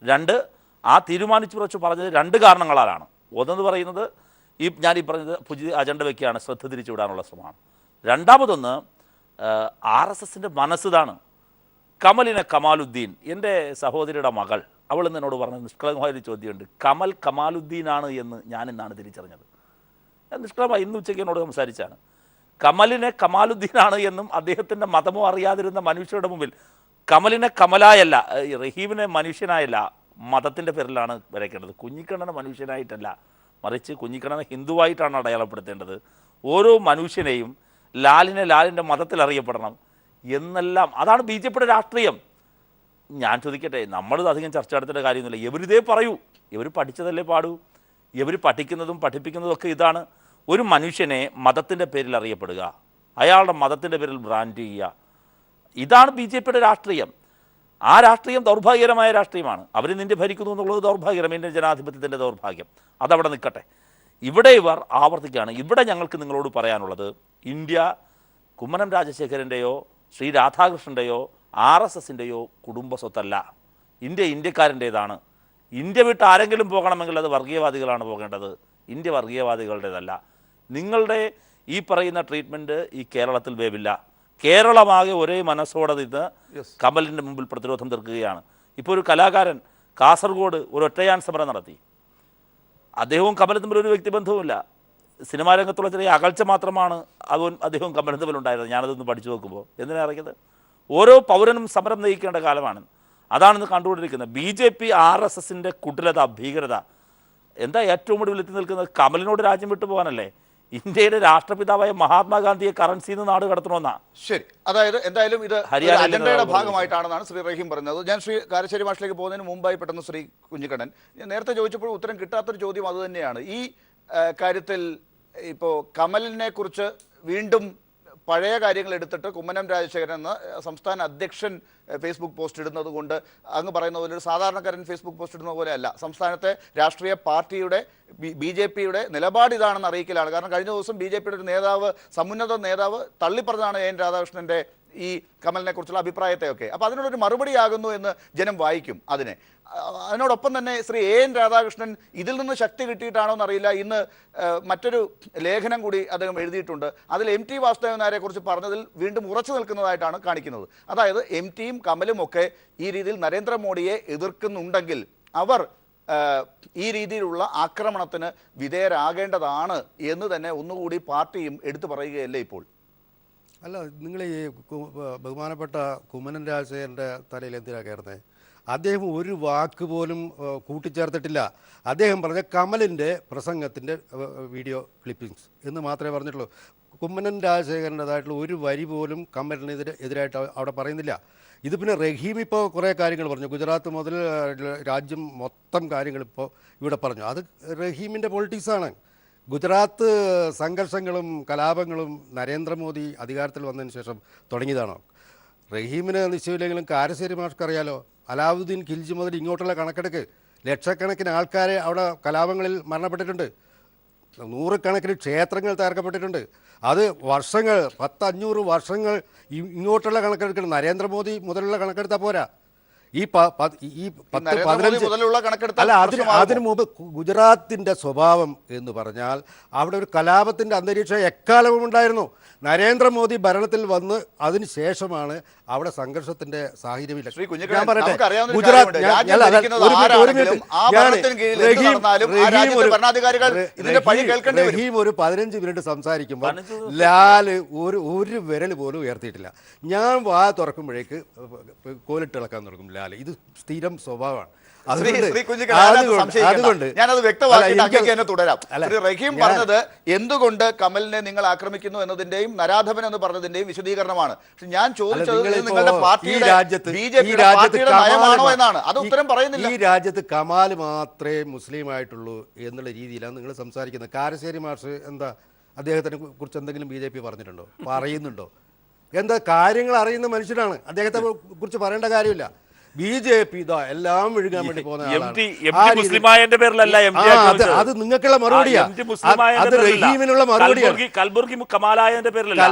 രണ്ട്, ആ തീരുമാനിച്ചുറച്ചു പറഞ്ഞത് 2 കാരണങ്ങളാലാണ്. ഒന്നെന്ന് പറയുന്നത് ഞാനീ പറഞ്ഞത് പുതിയ അജണ്ട വയ്ക്കുകയാണ്, ശ്രദ്ധ തിരിച്ചുവിടാനുള്ള ശ്രമമാണ്. രണ്ടാമതൊന്ന്, RSSൻ്റെ മനസ്സിതാണ്. കമലിനെ കമാലുദ്ദീൻ, എൻ്റെ സഹോദരിയുടെ മകൾ, അവൾ എന്നോട് പറഞ്ഞ നിഷ്കളങ്കമായൊരു ചോദ്യമുണ്ട്, കമൽ കമാലുദ്ദീനാണ് എന്ന് ഞാൻ ഇന്നാണ് തിരിച്ചറിഞ്ഞത്. നിഷ്കളങ്കമായി ഇന്ന് ഉച്ചയ്ക്ക് എന്നോട് സംസാരിച്ചാണ്. കമലിനെ കമാലുദ്ദീനാണ് എന്നും അദ്ദേഹത്തിൻ്റെ മതമോ അറിയാതിരുന്ന മനുഷ്യരുടെ മുമ്പിൽ കമലിനെ കമലായല്ല, റഹീമിനെ മനുഷ്യനായല്ല, മതത്തിൻ്റെ പേരിലാണ് വരയ്ക്കേണ്ടത്. കുഞ്ഞിക്കണ്ണനെ മനുഷ്യനായിട്ടല്ല, മറിച്ച് കുഞ്ഞിക്കണ്ണനെ ഹിന്ദുവായിട്ടാണ് അടയാളപ്പെടുത്തേണ്ടത്. ഓരോ മനുഷ്യനെയും ലാലിൻ്റെ മതത്തിൽ അറിയപ്പെടണം എന്നെല്ലാം. അതാണ് BJPയുടെ രാഷ്ട്രീയം. ഞാൻ ചോദിക്കട്ടെ, നമ്മൾ അധികം ചർച്ച നടത്തേണ്ട കാര്യമൊന്നുമില്ല. ഇവരിതേ പറയൂ, ഇവർ പഠിച്ചതല്ലേ പാടൂ, ഇവർ പഠിക്കുന്നതും പഠിപ്പിക്കുന്നതും ഒക്കെ ഇതാണ്. ഒരു മനുഷ്യനെ മതത്തിൻ്റെ പേരിൽ അറിയപ്പെടുക, അയാളുടെ മതത്തിൻ്റെ പേരിൽ ബ്രാൻഡ് ചെയ്യുക, ഇതാണ് BJPയുടെ രാഷ്ട്രീയം. ആ രാഷ്ട്രീയം ദൗർഭാഗ്യകരമായ രാഷ്ട്രീയമാണ്. അവർ ഇന്ത്യ ഭരിക്കുന്നു എന്നുള്ളത് ദൗർഭാഗ്യം, ഇന്ത്യൻ ജനാധിപത്യത്തിൻ്റെ ദൗർഭാഗ്യം. അതവിടെ നിൽക്കട്ടെ. ഇവിടെ ഇവർ ആവർത്തിക്കുകയാണ്. ഇവിടെ ഞങ്ങൾക്ക് നിങ്ങളോട് പറയാനുള്ളത്, ഇന്ത്യ കുമ്മനം രാജശേഖരൻ്റെയോ ശ്രീ രാധാകൃഷ്ണൻ്റെയോ RSSൻ്റെയോ കുടുംബ സ്വത്തല്ല. ഇന്ത്യ ഇന്ത്യക്കാരൻ്റേതാണ്. ഇന്ത്യ വിട്ട് ആരെങ്കിലും പോകണമെങ്കിൽ അത് വർഗീയവാദികളാണ് പോകേണ്ടത്, ഇന്ത്യ വർഗീയവാദികളുടേതല്ല. നിങ്ങളുടെ ഈ പറയുന്ന ട്രീറ്റ്മെൻറ്റ് ഈ കേരളത്തിൽ വേവില്ല. കേരളമാകെ ഒരേ മനസ്സോടെ നിന്ന് കമലിൻ്റെ മുമ്പിൽ പ്രതിരോധം തീർക്കുകയാണ്. ഇപ്പോൾ ഒരു കലാകാരൻ കാസർഗോഡ് ഒരു ഒറ്റയാൻ സമരം നടത്തി. അദ്ദേഹവും കമലും തമ്മിൽ ഒരു വ്യക്തിബന്ധവുമില്ല, സിനിമാ രംഗത്തുള്ള ചെറിയ അകൽച്ച മാത്രമാണ് അദ്ദേഹവും കമലും തമ്മിലുണ്ടായിരുന്നത്. ഞാനതൊന്ന് പഠിച്ചു നോക്കുമ്പോൾ എന്തിനാണ് ഇറങ്ങിയത്? ഓരോ പൗരനും സമരം നയിക്കേണ്ട കാലമാണ്. അതാണിന്ന് കണ്ടുകൊണ്ടിരിക്കുന്നത്. BJP RSSൻ്റെ കുടിലത, ഭീകരത. എന്താ ഏറ്റവും ഒടുവിൽ എത്തി നിൽക്കുന്നത്? കമലിനോട് രാജ്യം വിട്ടു പോകാനല്ലേ? ഇന്ത്യയുടെ രാഷ്ട്രപിതാവായ മഹാത്മാഗാന്ധിയെ കറൻസിയിൽ നിന്ന് നാട് കടത്തണമെന്നാ. ശരി, അതായത് എന്തായാലും ഇത് അജണ്ടയുടെ ഭാഗമായിട്ടാണെന്നാണ് ശ്രീ റഹീം പറഞ്ഞത്. ഞാൻ ശ്രീ കാരശ്ശേരി മാഷിലേക്ക് പോകുന്നതിന് മുമ്പായി പെട്ടെന്ന് ശ്രീ കുഞ്ഞിക്കണ്ണൻ, ഞാൻ നേരത്തെ ചോദിച്ചപ്പോൾ ഉത്തരം കിട്ടാത്തൊരു ചോദ്യം അതുതന്നെയാണ്. ഈ കാര്യത്തിൽ ഇപ്പോൾ കമലിനെ കുറിച്ച് വീണ്ടും പഴയ കാര്യങ്ങൾ എടുത്തിട്ട് കുമ്മനം രാജശേഖരൻ എന്ന സംസ്ഥാന അധ്യക്ഷൻ ഫേസ്ബുക്ക് പോസ്റ്റ് ഇടുന്നത് കൊണ്ട് അങ്ങ് പറയുന്ന പോലെ ഒരു സാധാരണക്കാരൻ ഫേസ്ബുക്ക് പോസ്റ്റ് ഇടുന്ന പോലെ അല്ല. സംസ്ഥാനത്തെ രാഷ്ട്രീയ പാർട്ടിയുടെ BJPയുടെ നിലപാട് ഇതാണെന്ന് അറിയിക്കലാണ്. കാരണം കഴിഞ്ഞ ദിവസം BJPയുടെ ഒരു നേതാവ്, സമുന്നത നേതാവ് തള്ളിപ്പറഞ്ഞാണ് AN രാധാകൃഷ്ണൻ്റെ ഈ കമലിനെ കുറിച്ചുള്ള അഭിപ്രായത്തെയൊക്കെ. അപ്പോൾ അതിനോടൊരു മറുപടിയാകുന്നു എന്ന് ജനം വായിക്കും അതിനോടൊപ്പം തന്നെ ശ്രീ AN രാധാകൃഷ്ണൻ ഇതിൽ നിന്ന് ശക്തി കിട്ടിയിട്ടാണോ എന്നറിയില്ല, ഇന്ന് മറ്റൊരു ലേഖനം കൂടി അദ്ദേഹം എഴുതിയിട്ടുണ്ട്. അതിൽ MT വാസുദേവൻ നായരെ കുറിച്ച് പറഞ്ഞതിൽ വീണ്ടും ഉറച്ചു നിൽക്കുന്നതായിട്ടാണ് കാണിക്കുന്നത്. അതായത് MTയും കമലും ഒക്കെ ഈ രീതിയിൽ നരേന്ദ്രമോദിയെ എതിർക്കുന്നുണ്ടെങ്കിൽ അവർ ഈ രീതിയിലുള്ള ആക്രമണത്തിന് വിധേയരാകേണ്ടതാണ് എന്ന് തന്നെ ഒന്നുകൂടി പാർട്ടിയും എടുത്തു പറയുകയല്ലേ ഇപ്പോൾ? അല്ല, നിങ്ങൾ ഈ ബഹുമാനപ്പെട്ട കുമ്മനം രാജശേഖരൻ്റെ തലയിൽ എന്തിനാണ് കയറുന്നത്? അദ്ദേഹം ഒരു വാക്ക് പോലും കൂട്ടിച്ചേർത്തിട്ടില്ല. അദ്ദേഹം പറഞ്ഞ കമലിൻ്റെ പ്രസംഗത്തിൻ്റെ വീഡിയോ ക്ലിപ്പിങ്സ് എന്ന് മാത്രമേ പറഞ്ഞിട്ടുള്ളൂ. കുമ്മനം രാജശേഖരൻ്റെതായിട്ടുള്ള ഒരു വരി പോലും എതിരായിട്ട് അവിടെ പറയുന്നില്ല. ഇത് പിന്നെ റഹീം ഇപ്പോൾ കുറേ കാര്യങ്ങൾ പറഞ്ഞു, ഗുജറാത്ത് മുതൽ രാജ്യം മൊത്തം കാര്യങ്ങൾ ഇപ്പോൾ ഇവിടെ പറഞ്ഞു. അത് റഹീമിൻ്റെ പൊളിറ്റിക്സാണ്. ഗുജറാത്ത് സംഘർഷങ്ങളും കലാപങ്ങളും നരേന്ദ്രമോദി അധികാരത്തിൽ വന്നതിന് ശേഷം തുടങ്ങിയതാണോ? റഹീമിന് നിശ്ചയമില്ലെങ്കിലും കാരശ്ശേരി മാഷ്ക്കറിയാലോ, അലാവുദ്ദീൻ ഖിൽജി മുതൽ ഇങ്ങോട്ടുള്ള കണക്കെടുക്ക് ലക്ഷക്കണക്കിന് ആൾക്കാരെ അവിടെ കലാപങ്ങളിൽ മരണപ്പെട്ടിട്ടുണ്ട്. നൂറുകണക്കിന് ക്ഷേത്രങ്ങൾ തകർക്കപ്പെട്ടിട്ടുണ്ട്. അത് വർഷങ്ങൾ 500 വർഷങ്ങൾ ഇങ്ങോട്ടുള്ള കണക്കെടുക്കണം. നരേന്ദ്രമോദി മുതലുള്ള കണക്കെടുത്താൽ പോരാ. ഈ 10-15 മുതലുള്ള കണക്കെടുത്താൽ അല്ല, അതിനു മുമ്പ് ഗുജറാത്തിൻ്റെ സ്വഭാവം എന്ന് പറഞ്ഞാൽ അവിടെ ഒരു കലാപത്തിൻ്റെ അന്തരീക്ഷം എക്കാലവും ഉണ്ടായിരുന്നു. നരേന്ദ്രമോദി ഭരണത്തിൽ വന്ന് അതിന് ശേഷമാണ് അവിടെ സംഘർഷത്തിന്റെ സാഹചര്യമില്ല. ശ്രീ കുഞ്ഞിക്കണ്ണൻ, ഞാൻ പറയട്ടെ, നമുക്കറിയാവുന്ന ഒരു ഗുജറാത്ത് കാര്യമുണ്ട്. രാജ്യം ഭരിക്കുന്നത് ആരാണെങ്കിലും ആ ഭരണത്തിന് കീഴിൽ എന്ത് നടന്നാലും ആ രാജ്യത്തെ ഭരണാധികാരികൾ ഇതിന്റെ പഴി കേൾക്കേണ്ടി വരും. റഹീം ഒരു 15 മിനിറ്റ് സംസാരിക്കുമ്പോൾ ലാല് ഒരു വിരൽ പോലും ഉയർത്തിയിട്ടില്ല. ഞാൻ വാ തുറക്കുമ്പോഴേക്ക് കോലിട്ടിളക്കാൻ തുടങ്ങും ലാല്. ഇത് സ്ഥിരം സ്വഭാവമാണ്. ഞാനത് വ്യക്തമാക്കിയിട്ട് അങ്ങേക്ക് തന്നെ തുടരാം. ശ്രീ റഹീം പറഞ്ഞത് എന്തുകൊണ്ട് കമലിനെ നിങ്ങൾ ആക്രമിക്കുന്നു എന്നതിന്റെയും നരാധമൻ എന്ന് പറഞ്ഞതിന്റെയും വിശദീകരണമാണ്. പക്ഷെ ഞാൻ ചോദിച്ചത് നിങ്ങളുടെ പാർട്ടിയുടെ ബിജെപിയുടെ പാർട്ടിയുടെ നയമാണോ എന്നാണ്. അത് ഉത്തരം പറയുന്നില്ല. ഈ രാജ്യത്ത് കമാൽ മാത്രമേ മുസ്ലിം ആയിട്ടുള്ളൂ എന്നുള്ള രീതിയിലാണ് നിങ്ങൾ സംസാരിക്കുന്നത്. കാരശ്ശേരി മാഷ് എന്താ അദ്ദേഹത്തിനെ കുറിച്ച് എന്തെങ്കിലും BJP പറഞ്ഞിട്ടുണ്ടോ? പറയുന്നുണ്ടോ? എന്താ കാര്യങ്ങൾ അറിയുന്ന മനുഷ്യനാണ്. അദ്ദേഹത്തെ കുറിച്ച് പറയേണ്ട കാര്യമില്ല. BJP ഇതാ എല്ലാം വിഴുകാൻ വേണ്ടി പോകുന്ന അത് നിങ്ങൾക്കുള്ള മറുപടിയാണ്. അത് റഹീമിനുള്ള മറുപടിയാണ്. കൽബുർഗി കമാലായതിന്റെ പേരിലല്ല.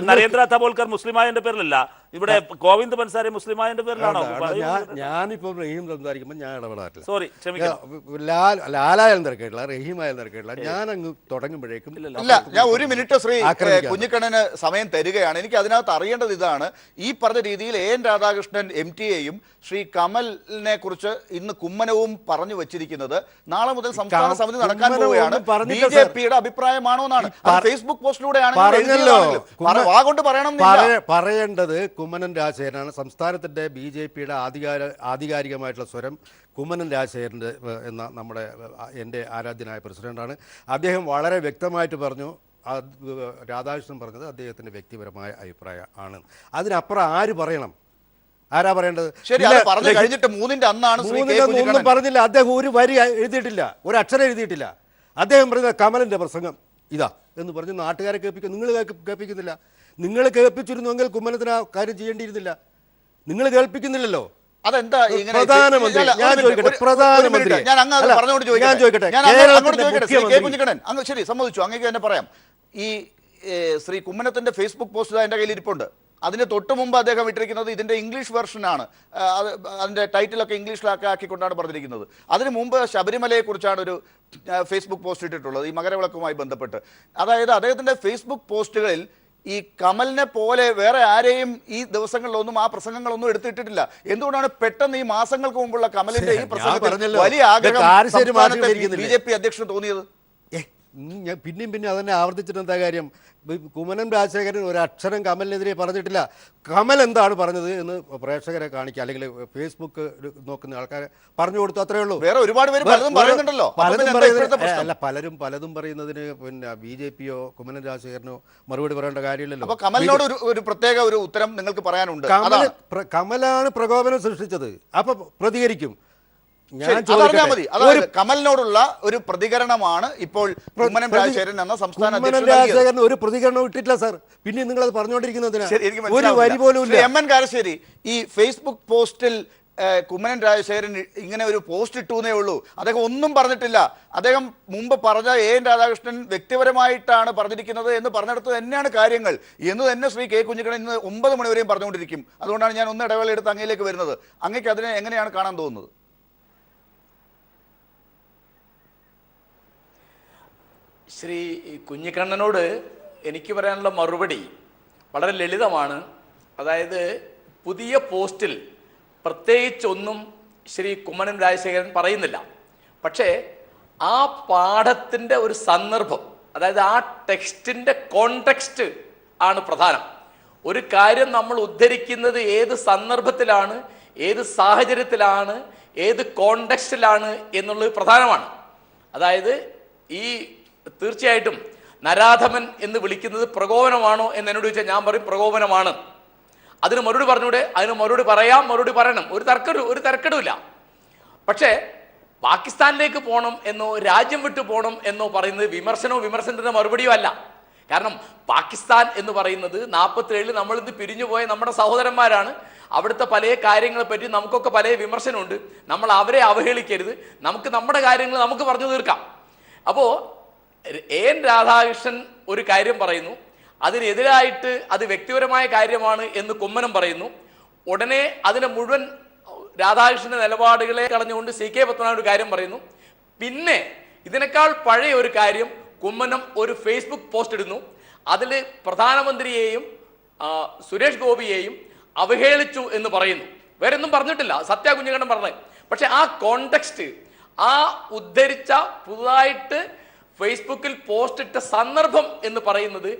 നരേന്ദ്ര തപോൽക്കർ മുസ്ലിമായതിന്റെ പേരിലല്ല. ഇവിടെ ഗോവിന്ദ് ബൻസാരി മുസ്ലിമായതിന്റെ പേരിലാണോ? ഞാനിപ്പോ റഹീം സംസാരിക്കുമ്പോൾ ഞാൻ ഇടപെടാറില്ല. സോറി, ക്ഷമിക്കണം. ലാലായാലും തിരക്കേട്ടില്ല, റഹീമായാലും തിരക്കേട്ടില്ല. ഞാൻ അങ്ങ് തുടങ്ങുമ്പോഴേക്കും ഇല്ല. ഞാൻ 1 മിനിറ്റ് ശ്രീ കുഞ്ഞിക്കണ്ണന് സമയം തരികയാണ്. എനിക്ക് അതിനകത്ത് അറിയേണ്ടത് ഇതാണ്. ഈ പറഞ്ഞ രീതിയിൽ AN രാധാകൃഷ്ണൻ MTയെയും ശ്രീ കമലിനെ കുറിച്ച് ഇന്ന് കുമ്മനവും പറഞ്ഞു വെച്ചിരിക്കുന്നത് നാളെ മുതൽ സംസ്ഥാന സമിതി നടക്കാൻ പോവുകയാണ്. BJPയുടെ അഭിപ്രായമാണോ എന്നാണ്. ഫേസ്ബുക്ക് പോസ്റ്റിലൂടെയാണ് പറയേണ്ടത്. കുമ്മനം രാജശേഖരനാണ്. സംസ്ഥാനത്തിന്റെ BJPയുടെ ആധികാരികമായിട്ടുള്ള സ്വരം കുമ്മനം രാജശേഖരൻ്റെ എന്ന എൻ്റെ ആരാധ്യനായ പ്രസിഡന്റാണ്. അദ്ദേഹം വളരെ വ്യക്തമായിട്ട് പറഞ്ഞു. രാധാകൃഷ്ണൻ പറഞ്ഞത് അദ്ദേഹത്തിന്റെ വ്യക്തിപരമായ അഭിപ്രായം ആണ്. അതിനപ്പുറം ആര് പറയണം? ആരാ പറയേണ്ടത്? ഒന്നും പറഞ്ഞില്ല. അദ്ദേഹം ഒരു വരി എഴുതിയിട്ടില്ല, ഒരു അക്ഷരം എഴുതിയിട്ടില്ല. അദ്ദേഹം പറഞ്ഞ കമലിന്റെ പ്രസംഗം ഇതാ എന്ന് പറഞ്ഞ് നാട്ടുകാരെ കേൾപ്പിക്കും. നിങ്ങൾ കേൾപ്പിക്കുന്നില്ല. നിങ്ങൾ കേൾപ്പിച്ചിരുന്നുവെങ്കിൽ കുമ്മനത്തിന് ആ കാര്യം ചെയ്യേണ്ടിയിരുന്നില്ല. നിങ്ങൾ കേൾപ്പിക്കുന്നില്ലല്ലോ. അതെന്താ പ്രധാനമന്ത്രി ശരി, സമ്മതിച്ചു. അങ്ങേക്ക് തന്നെ പറയാം. ഈ ശ്രീ കുമ്മനത്തിന്റെ ഫേസ്ബുക്ക് പോസ്റ്റ് എന്റെ കയ്യിൽ ഇരിപ്പുണ്ട്. അതിന് തൊട്ട് മുമ്പ് അദ്ദേഹം ഇട്ടിരിക്കുന്നത് ഇതിന്റെ ഇംഗ്ലീഷ് വെർഷനാണ്. അതിന്റെ ടൈറ്റിലൊക്കെ ഇംഗ്ലീഷിലൊക്കെ ആക്കിക്കൊണ്ടാണ് പറഞ്ഞിരിക്കുന്നത്. അതിന് മുമ്പ് ശബരിമലയെ കുറിച്ചാണ് ഒരു ഫേസ്ബുക്ക് പോസ്റ്റ് ഇട്ടിട്ടുള്ളത്, ഈ മകരവിളക്കുമായി ബന്ധപ്പെട്ട്. അതായത് അദ്ദേഹത്തിന്റെ ഫേസ്ബുക്ക് പോസ്റ്റുകളിൽ ഈ കമലിനെ പോലെ വേറെ ആരെയും ഈ ദിവസങ്ങളിലൊന്നും ആ പ്രസംഗങ്ങളൊന്നും എടുത്തിട്ടിട്ടില്ല. എന്തുകൊണ്ടാണ് പെട്ടെന്ന് ഈ മാസങ്ങൾക്ക് മുമ്പുള്ള കമലിന്റെ ഈ പ്രസംഗത്തിൽ വലിയ ആഗ്രഹം BJP അധ്യക്ഷന് തോന്നിയത്? പിന്നെ അതന്നെ ആവർത്തിച്ചിട്ട് എന്താ കാര്യം? കുമ്മനം രാജശേഖരൻ ഒരു അക്ഷരം കമലിനെതിരെ പറഞ്ഞിട്ടില്ല. കമൽ എന്താണ് പറഞ്ഞത് എന്ന് പ്രേക്ഷകരെ കാണിക്കുക, അല്ലെങ്കിൽ ഫേസ്ബുക്ക് നോക്കുന്ന ആൾക്കാരെ പറഞ്ഞു കൊടുത്തു, അത്രേ ഉള്ളൂ. വേറെ ഒരുപാട് പേര് പലതും പറയുന്നുണ്ടല്ലോ. അല്ല, പലതും പറയുന്നതിന് പിന്നെ BJPയോ കുമ്മനം രാജശേഖരനോ മറുപടി പറയേണ്ട കാര്യമില്ലല്ലോ. അപ്പൊ കമലിനോട് ഒരു പ്രത്യേക ഒരു ഉത്തരം നിങ്ങൾക്ക് പറയാനുണ്ട്. കമലാണ് പ്രകോപനം സൃഷ്ടിച്ചത്, അപ്പൊ പ്രതികരിക്കും. കമലിനോടുള്ള ഒരു പ്രതികരണമാണ് ഇപ്പോൾ കുമ്മനം രാജശേഖരൻ എന്ന സംസ്ഥാന രാജശേഖരൻ ഒരു പ്രതികരണം ഇട്ടിട്ടില്ല സാർ. പിന്നെ നിങ്ങൾ അത് പറഞ്ഞുകൊണ്ടിരിക്കുന്നതിന് ഒരു വരി പോലും ഇല്ല. MN കാരശ്ശേരി, ഈ ഫേസ്ബുക്ക് പോസ്റ്റിൽ കുമ്മനം രാജശേഖരൻ ഇങ്ങനെ ഒരു പോസ്റ്റ് ഇട്ടുന്നേ ഉള്ളൂ, അദ്ദേഹം ഒന്നും പറഞ്ഞിട്ടില്ല. അദ്ദേഹം മുമ്പ് പറഞ്ഞ AN രാധാകൃഷ്ണൻ വ്യക്തിപരമായിട്ടാണ് പറഞ്ഞിരിക്കുന്നത് എന്ന് പറഞ്ഞിടത്ത് തന്നെയാണ് കാര്യങ്ങൾ എന്ന് തന്നെ ശ്രീ K കുഞ്ഞിക്കണ്ണൻ ഇന്ന് 9 മണി വരെയും പറഞ്ഞുകൊണ്ടിരിക്കും. അതുകൊണ്ടാണ് ഞാൻ ഒന്ന് ഇടവേള എടുത്ത് അങ്ങയിലേക്ക് വരുന്നത്. അങ്ങേക്ക് അതിനെ എങ്ങനെയാണ് കാണാൻ തോന്നുന്നത്? ശ്രീ കുഞ്ഞിക്കണ്ണനോട് എനിക്ക് പറയാനുള്ള മറുപടി വളരെ ലളിതമാണ്. അതായത് പുതിയ പോസ്റ്റിൽ പ്രത്യേകിച്ചൊന്നും ശ്രീ കുമ്മനം രാജശേഖരൻ പറയുന്നില്ല. പക്ഷേ ആ പാഠത്തിൻ്റെ ഒരു സന്ദർഭം, അതായത് ആ ടെക്സ്റ്റിൻ്റെ കോണ്ടെക്സ്റ്റ് ആണ് പ്രധാനം. ഒരു കാര്യം നമ്മൾ ഉദ്ധരിക്കുന്നത് ഏത് സന്ദർഭത്തിലാണ്, ഏത് സാഹചര്യത്തിലാണ്, ഏത് കോണ്ടെക്സ്റ്റിലാണ് എന്നുള്ളത് പ്രധാനമാണ്. അതായത് ഈ തീർച്ചയായിട്ടും നരാധമൻ എന്ന് വിളിക്കുന്നത് പ്രകോപനമാണോ എന്ന് എന്നോട് ചോദിച്ചാൽ ഞാൻ പറയും പ്രകോപനമാണ്. അതിന് മറുപടി പറഞ്ഞൂടെ? അതിന് മറുപടി പറയാം, മറുപടി പറയണം, ഒരു തർക്കമില്ല. പക്ഷേ പാകിസ്ഥാനിലേക്ക് പോകണം എന്നോ രാജ്യം വിട്ടു പോകണം എന്നോ പറയുന്നത് വിമർശനത്തിന്റെ മറുപടിയോ അല്ല. കാരണം പാകിസ്ഥാൻ എന്ന് പറയുന്നത് 47 നമ്മളിന്ന് പിരിഞ്ഞുപോയ നമ്മുടെ സഹോദരന്മാരാണ്. അവിടുത്തെ പല കാര്യങ്ങളെ പറ്റി നമുക്കൊക്കെ പല വിമർശനമുണ്ട്. നമ്മൾ അവരെ അവഹേളിക്കരുത്. നമുക്ക് നമ്മുടെ കാര്യങ്ങൾ നമുക്ക് പറഞ്ഞു തീർക്കാം. അപ്പോൾ എൻ രാധാകൃഷ്ണൻ ഒരു കാര്യം പറയുന്നു, അതിനെതിരായിട്ട് അത് വ്യക്തിപരമായ കാര്യമാണ് എന്ന് കുമ്മനം പറയുന്നു. ഉടനെ അതിനെ മുഴുവൻ രാധാകൃഷ്ണന്റെ നിലപാടുകളെ കളഞ്ഞുകൊണ്ട് CK പത്മനാഭൻ ഒരു കാര്യം പറയുന്നു. പിന്നെ ഇതിനേക്കാൾ പഴയ ഒരു കാര്യം, കുമ്മനം ഒരു ഫേസ്ബുക്ക് പോസ്റ്റ് ഇടുന്നു. അതിൽ പ്രധാനമന്ത്രിയെയും സുരേഷ് ഗോപിയെയും അവഹേളിച്ചു എന്ന് പറയുന്നു. വേറെ ഒന്നും പറഞ്ഞിട്ടില്ല, സത്യ കുഞ്ഞിക്കണ്ണൻ പറഞ്ഞത്. പക്ഷെ ആ കോണ്ടെക്സ്റ്റ്, ആ ഉദ്ധരിച്ച പുതുതായിട്ട് ഫേസ്ബുക്കിൽ പോസ്റ്റ് ഇട്ട സന്ദർഭം എന്ന് പറയുന്നത്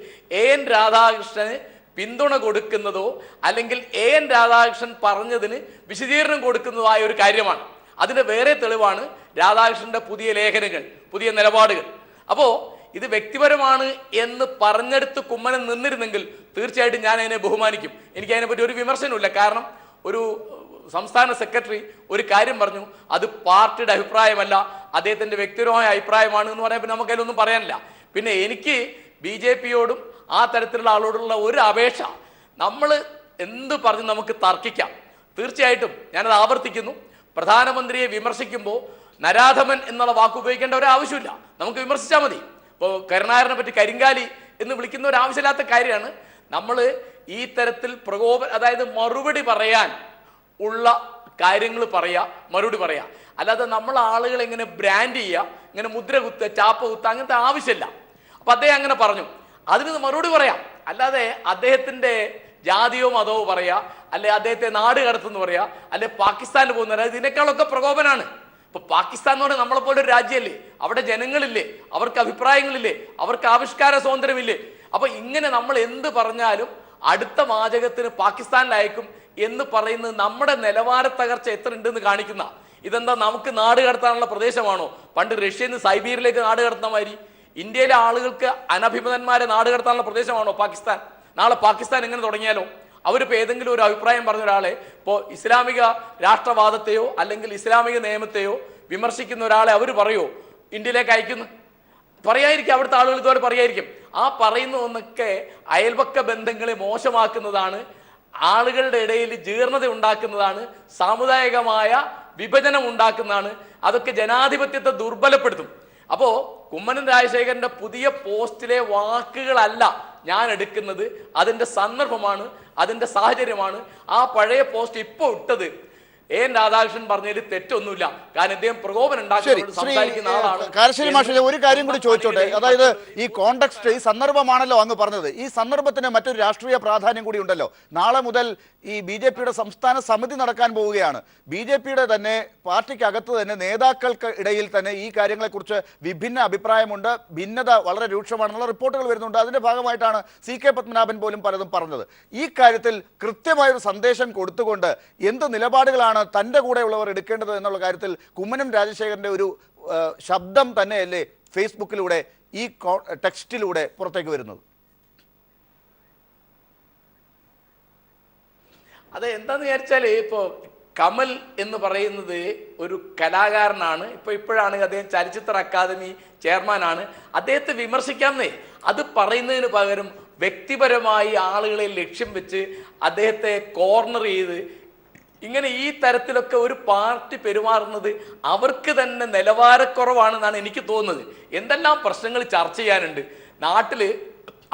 എൻ രാധാകൃഷ്ണന് പിന്തുണ കൊടുക്കുന്നതോ അല്ലെങ്കിൽ എൻ രാധാകൃഷ്ണൻ പറഞ്ഞതിന് വിശദീകരണം കൊടുക്കുന്നതോ ആയ ഒരു കാര്യമാണ്. അതിന് വേറെ തെളിവാണ് രാധാകൃഷ്ണന്റെ പുതിയ ലേഖനങ്ങൾ, പുതിയ നിലപാടുകൾ. അപ്പോൾ ഇത് വ്യക്തിപരമാണ് എന്ന് പറഞ്ഞെടുത്ത് കുമ്മനം നിന്നിരുന്നെങ്കിൽ തീർച്ചയായിട്ടും ഞാൻ അതിനെ ബഹുമാനിക്കും. എനിക്ക് അതിനെപ്പറ്റി ഒരു വിമർശനമില്ല. കാരണം ഒരു സംസ്ഥാന സെക്രട്ടറി ഒരു കാര്യം പറഞ്ഞു, അത് പാർട്ടിയുടെ അഭിപ്രായമല്ല, അദ്ദേഹത്തിന്റെ വ്യക്തിപരമായ അഭിപ്രായമാണ് എന്ന് പറയാൻ നമുക്ക് അതിലൊന്നും പറയാനില്ല. പിന്നെ എനിക്ക് BJPയോടും ആ തരത്തിലുള്ള ആളോടുള്ള ഒരു അപേക്ഷ, നമ്മൾ എന്ത് പറഞ്ഞ് നമുക്ക് തർക്കിക്കാം. തീർച്ചയായിട്ടും ഞാനത് ആവർത്തിക്കുന്നു, പ്രധാനമന്ത്രിയെ വിമർശിക്കുമ്പോൾ നരാധമൻ എന്നുള്ള വാക്ക് ഉപയോഗിക്കേണ്ട ഒരു ആവശ്യമില്ല, നമുക്ക് വിമർശിച്ചാൽ മതി. ഇപ്പോൾ കരുണാകരനെ പറ്റി കരിങ്കാലി എന്ന് വിളിക്കുന്ന ഒരു ആവശ്യമില്ലാത്ത കാര്യമാണ്. നമ്മൾ ഈ തരത്തിൽ അതായത് മറുപടി പറയാൻ ഉള്ള കാര്യങ്ങൾ പറയാ, മറുപടി പറയാ. അല്ലാതെ നമ്മൾ ആളുകൾ എങ്ങനെ ബ്രാൻഡ് ചെയ്യുക, ഇങ്ങനെ മുദ്ര കുത്തുക, ചാപ്പ കുത്തുക, അങ്ങനത്തെ ആവശ്യമില്ല. അപ്പൊ അദ്ദേഹം അങ്ങനെ പറഞ്ഞു, അതിന് മറുപടി പറയാം. അല്ലാതെ അദ്ദേഹത്തിന്റെ ജാതിയോ മതമോ പറയാ, അല്ലെ അദ്ദേഹത്തെ നാട് കടത്തുന്നു പറയാ, അല്ലെ പാകിസ്ഥാനിൽ പോകുന്ന, ഇതിനേക്കാളൊക്കെ പ്രകോപനാണ്. ഇപ്പൊ പാകിസ്ഥാൻ എന്ന് പറഞ്ഞാൽ നമ്മളെ പോലെ ഒരു രാജ്യമല്ലേ, അവിടെ ജനങ്ങളില്ലേ, അവർക്ക് അഭിപ്രായങ്ങളില്ലേ, അവർക്ക് ആവിഷ്കാര സ്വാതന്ത്ര്യമില്ലേ. അപ്പൊ ഇങ്ങനെ നമ്മൾ എന്ത് പറഞ്ഞാലും അടുത്ത വാചകത്തിന് പാകിസ്ഥാനിലയക്കും എന്ന് പറയുന്നത് നമ്മുടെ നിലവാര തകർച്ച എത്ര ഉണ്ടെന്ന് കാണിക്കുന്ന. ഇതെന്താ, നമുക്ക് നാട് കടത്താനുള്ള പ്രദേശമാണോ? പണ്ട് റഷ്യയിൽ നിന്ന് സൈബീരിയയിലേക്ക് നാട് കടത്താൻ മാതിരി ഇന്ത്യയിലെ ആളുകൾക്ക് അനഭിമതന്മാരെ നാട് കടത്താനുള്ള പ്രദേശമാണോ പാകിസ്ഥാൻ? നാളെ പാകിസ്ഥാൻ എങ്ങനെ തുടങ്ങിയാലോ? അവരിപ്പോൾ ഏതെങ്കിലും ഒരു അഭിപ്രായം പറഞ്ഞ ഒരാളെ, ഇപ്പോൾ ഇസ്ലാമിക രാഷ്ട്രവാദത്തെയോ അല്ലെങ്കിൽ ഇസ്ലാമിക നിയമത്തെയോ വിമർശിക്കുന്ന ഒരാളെ അവർ പറയുമോ ഇന്ത്യയിലേക്ക് അയക്കുന്നു? പറയായിരിക്കും, അവിടുത്തെ ആളുകൾ ഇതുപോലെ പറയായിരിക്കും. ആ പറയുന്ന ഒന്നൊക്കെ അയൽപക്ക ബന്ധങ്ങളെ മോശമാക്കുന്നതാണ്, ആളുകളുടെ ഇടയിൽ ജീർണത ഉണ്ടാക്കുന്നതാണ്, സാമുദായികമായ വിഭജനം ഉണ്ടാക്കുന്നതാണ്. അതൊക്കെ ജനാധിപത്യത്തെ ദുർബലപ്പെടുത്തും. അപ്പോൾ കുമ്മനം രാജശേഖരന്റെ പുതിയ പോസ്റ്റിലെ വാക്കുകളല്ല ഞാൻ എടുക്കുന്നത്, അതിന്റെ സന്ദർഭമാണ്, അതിന്റെ സാഹചര്യമാണ്. ആ പഴയ പോസ്റ്റ് ഇപ്പോൾ ഇട്ടത് എൻ രാധാകൃഷ്ണൻ പറഞ്ഞതിൽ തെറ്റൊന്നുമില്ല. കാരണം ഇദ്ദേഹം പ്രകോപനം ഉണ്ടാക്കി സംസാരിക്കുന്ന ആളാണ്. കാരശ്ശേരി മാഷെ, ഒരു കാര്യം കൂടി ചോദിച്ചോട്ടെ. അതായത് ഈ കോണ്ടെക്സ്റ്റ്, ഈ സന്ദർഭമാണല്ലോ അങ്ങ് പറഞ്ഞത്, ഈ സന്ദർഭത്തിന് മറ്റൊരു രാഷ്ട്രീയ പ്രാധാന്യം കൂടി ഉണ്ടല്ലോ. നാളെ മുതൽ ഈ BJPയുടെ സംസ്ഥാന സമിതി നടക്കാൻ പോവുകയാണ്. BJPയുടെ തന്നെ പാർട്ടിക്കകത്ത് തന്നെ നേതാക്കൾക്ക് ഇടയിൽ തന്നെ ഈ കാര്യങ്ങളെക്കുറിച്ച് വിഭിന്ന അഭിപ്രായമുണ്ട്, ഭിന്നത വളരെ രൂക്ഷമാണെന്നുള്ള റിപ്പോർട്ടുകൾ വരുന്നുണ്ട്. അതിന്റെ ഭാഗമായിട്ടാണ് CK പത്മനാഭൻ പോലും പലതും പറഞ്ഞത്. ഈ കാര്യത്തിൽ കൃത്യമായൊരു സന്ദേശം കൊടുത്തുകൊണ്ട് എന്ത് നിലപാടുകളാണ് തൻ്റെ കൂടെയുള്ളവർ എടുക്കേണ്ടത് എന്നുള്ള കാര്യത്തിൽ കുമ്മനം രാജശേഖരന്റെ ഒരു ശബ്ദം തന്നെയല്ലേ ഫേസ്ബുക്കിലൂടെ ഈ ടെക്സ്റ്റിലൂടെ പുറത്തേക്ക് വരുന്നത്? അത് എന്താന്ന് വിചാരിച്ചാല്, ഇപ്പോ കമൽ എന്ന് പറയുന്നത് ഒരു കലാകാരനാണ്. ഇപ്പോഴാണ് അദ്ദേഹം ചലച്ചിത്ര അക്കാദമി ചെയർമാനാണ്. അദ്ദേഹത്തെ വിമർശിക്കാമെന്നേ, അത് പറയുന്നതിന് പകരം വ്യക്തിപരമായി ആളുകളെ ലക്ഷ്യം വെച്ച് അദ്ദേഹത്തെ കോർണർ ചെയ്ത് ഇങ്ങനെ ഈ തരത്തിലൊക്കെ ഒരു പാർട്ടി പെരുമാറുന്നത് അവർക്ക് തന്നെ നിലവാരക്കുറവാണെന്നാണ് എനിക്ക് തോന്നുന്നത്. എന്തെല്ലാം പ്രശ്നങ്ങൾ ചർച്ച ചെയ്യാനുണ്ട് നാട്ടില്,